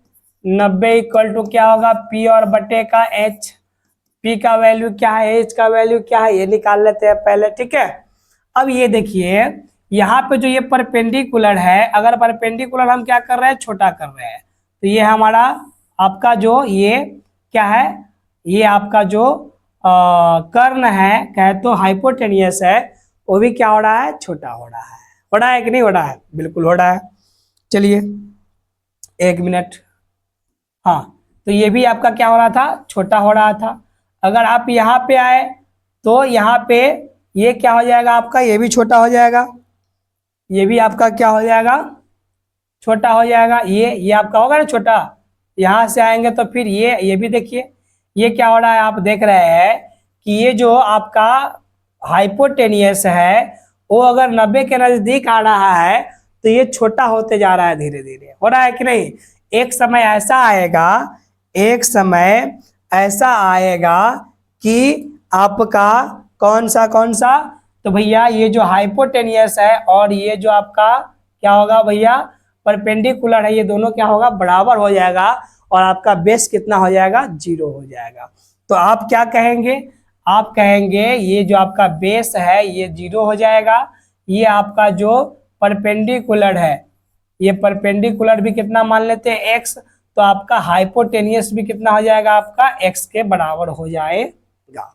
90 इक्वल टू क्या होगा? पी और बटे का एच। पी का वैल्यू क्या है, एच का वैल्यू क्या है, ये निकाल लेते हैं पहले। ठीक है, अब ये देखिए यहाँ पे जो ये परपेंडिकुलर है, अगर परपेंडिकुलर हम क्या कर रहे हैं? छोटा कर रहे हैं, तो ये हमारा आपका जो ये क्या है? ये आपका जो कर्ण है, कहे तो हाइपोटेनियस है, वो भी क्या हो रहा है? छोटा हो रहा है। हो रहा है कि नहीं हो रहा है? बिल्कुल हो रहा है। चलिए 1 मिनट। हाँ, तो ये भी आपका क्या हो रहा था? छोटा हो रहा था। अगर आप यहाँ पे आए तो यहाँ पे ये क्या हो जाएगा आपका? ये भी छोटा हो जाएगा। ये भी आपका क्या हो जाएगा? छोटा हो जाएगा। ये आपका होगा ना छोटा। यहाँ से आएंगे तो फिर ये भी देखिए ये क्या हो रहा है? आप देख रहे हैं कि ये जो आपका हाइपोटेनियस है वो अगर 90 के नजदीक आ रहा है तो ये छोटा होते जा रहा है, धीरे धीरे। हो रहा है कि नहीं? एक समय ऐसा आएगा, एक समय ऐसा आएगा कि आपका कौन सा? तो भैया ये जो हाइपोटेनियस है और ये जो आपका क्या होगा भैया? परपेंडिकुलर है, ये दोनों क्या होगा? बराबर हो जाएगा, और आपका बेस कितना हो जाएगा? 0 हो जाएगा। तो आप क्या कहेंगे? आप कहेंगे ये जो आपका बेस है ये 0 हो जाएगा। ये आपका जो परपेंडिकुलर है, ये परपेंडिकुलर भी कितना मान लेते हैं? x, तो आपका हाइपोटेनियस भी कितना हो जाएगा? आपका x के बराबर हो जाएगा।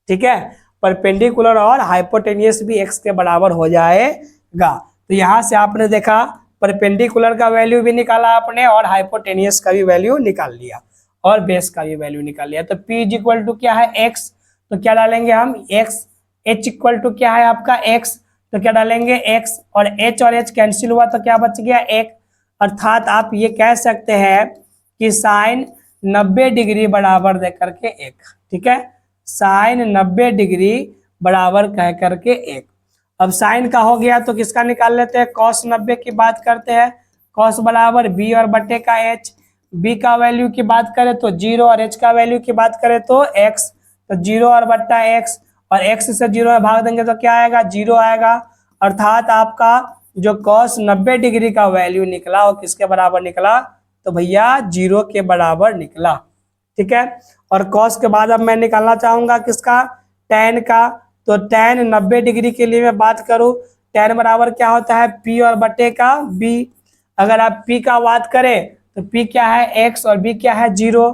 ठीक है, परपेंडिकुलर और हाइपोटेनियस भी x के बराबर हो जाएगा। तो यहां से आपने देखा परपेंडिकुलर का वैल्यू भी निकाला आपने, और हाइपोटेनियस का भी वैल्यू निकाल लिया, और बेस का भी वैल्यू निकाल लिया। तो P इज इक्वल टू क्या है? x, तो क्या डालेंगे हम? x। h इक्वल टू क्या है आपका? x, तो क्या डालेंगे? x, और h और h कैंसिल हुआ तो क्या बच गया? 1। अर्थात आप ये कह सकते हैं कि साइन 90 डिग्री बराबर दे करके 1। ठीक है, साइन 90 डिग्री बराबर कह करके 1। अब साइन का हो गया तो किसका निकाल लेते हैं? कॉस 90 की बात करते हैं। कॉस बराबर बी और बटे का एच। बी का वैल्यू की बात करें तो 0, और एच का वैल्यू की बात करें तो एक्स। तो 0 और बट्टा एक्स, और एक्स से 0 में भाग देंगे तो क्या आएगा? 0 आएगा। अर्थात आपका जो कॉस 90 डिग्री का वैल्यू निकला वो किसके बराबर निकला? तो भैया 0 के बराबर निकला। ठीक है, और कॉस के बाद अब मैं निकालना चाहूंगा किसका? टैन का। तो टैन 90 डिग्री के लिए मैं बात करूं, टैन बराबर क्या होता है? पी और बटे का बी। अगर आप पी का बात करें तो पी क्या है? एक्स, और बी क्या है? 0।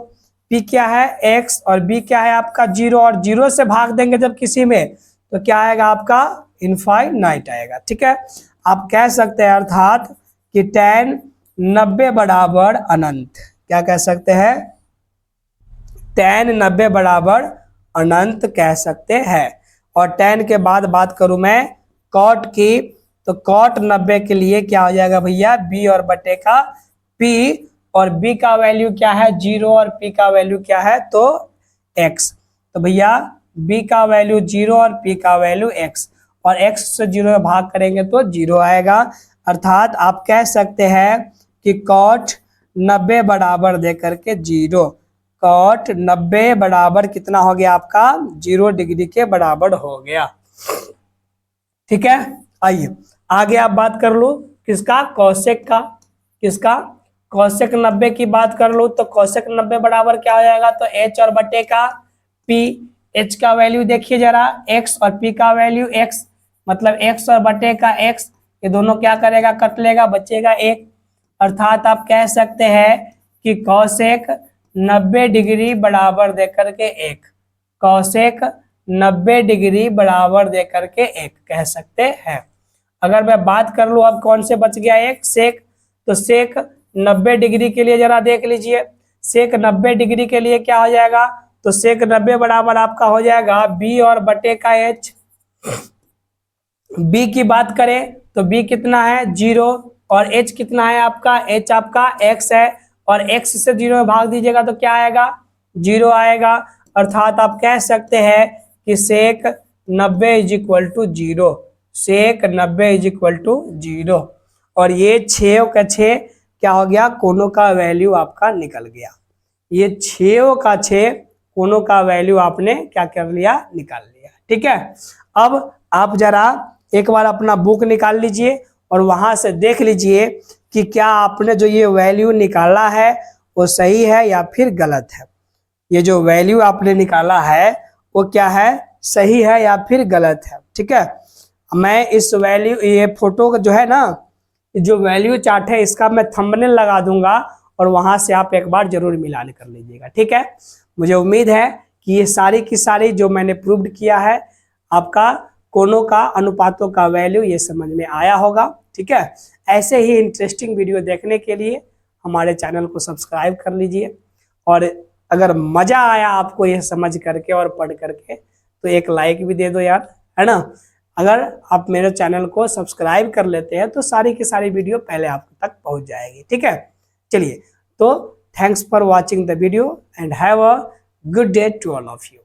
पी क्या है? एक्स, और बी क्या है आपका? 0, और 0 से भाग देंगे जब किसी में तो क्या आएगा आपका? इनफाइनाइट आएगा। ठीक है, आप कह सकते हैं अर्थात कि टैन 90 बराबर अनंत। क्या कह सकते हैं? टैन 90 बराबर अनंत कह सकते हैं। और टैन के बाद बात करूं मैं कॉट की, तो कॉट 90 के लिए क्या हो जाएगा भैया? बी और बटे का पी, और बी का वैल्यू क्या है? 0, और पी का वैल्यू क्या है? तो x। तो भैया b का वैल्यू 0 और p का वैल्यू x, और x से 0 में भाग करेंगे तो 0 आएगा। अर्थात आप कह सकते हैं कि कॉट 90 बराबर दे करके 0, कॉट 90 बराबर कितना हो गया आपका? 0 डिग्री के बराबर हो गया। ठीक है, आइए आगे आप बात कर लो किसका, कौशिक का। किसका, कौशिक 90 की बात कर लो तो कौशिक 90 बराबर क्या हो जाएगा, तो h और बटे का p। h का वैल्यू देखिए जरा x और p का वैल्यू x, मतलब x और बटे का x, ये दोनों क्या करेगा, कट लेगा, बचेगा 1। अर्थात आप कह सकते हैं कि कौशिक 90 डिग्री बराबर देकर के 1, कौशिक 90 डिग्री बराबर देकर के 1 कह सकते हैं। अगर मैं बात कर लूं अब कौन से बच गया एक, सेक, तो सेक 90 डिग्री के लिए जरा देख लीजिए, सेक 90 डिग्री के लिए क्या हो जाएगा, तो सेक 90 बराबर आपका हो जाएगा b और बटे का h। b की बात करें तो b कितना है 0 और h कितना है आपका, h आपका x है, और x से 0 में भाग दीजिएगा तो क्या आएगा, 0 आएगा। अर्थात आप कह सकते हैं कि sec 90 is equal to 0, sec 90 is equal to 0। और ये 6 का 6 क्या हो गया, कोनों का वैल्यू आपका निकल गया। ये 6 का 6 कोनों का वैल्यू आपने क्या कर लिया, निकाल लिया। ठीक है, अब आप जरा एक बार अपना बुक निकाल लीजिए और वहां से देख लीजिए कि क्या आपने जो ये वैल्यू निकाला है वो सही है या फिर गलत है। ये जो वैल्यू आपने निकाला है वो क्या है, सही है या फिर गलत है। ठीक है, मैं इस वैल्यू, ये फोटो जो है ना, जो वैल्यू चार्ट है इसका मैं थंबनेल लगा दूंगा और वहां से आप एक बार जरूर मिलान कर लीजिएगा। ठीक है, मुझे उम्मीद है कि ये सारी की सारी जो मैंने प्रूव्ड किया है आपका कोनों का अनुपातों का वैल्यू ये समझ में आया होगा। ठीक है, ऐसे ही इंटरेस्टिंग वीडियो देखने के लिए हमारे चैनल को सब्सक्राइब कर लीजिए, और अगर मजा आया आपको ये समझ करके और पढ़ करके तो एक लाइक भी दे दो यार, है ना। अगर आप मेरे चैनल को सब्सक्राइब कर लेते हैं तो सारी की सारी वीडियो पहले आप तक पहुंच जाएगी। ठीक है, चलिए, तो thanks for watching the video and have a good day to all of you.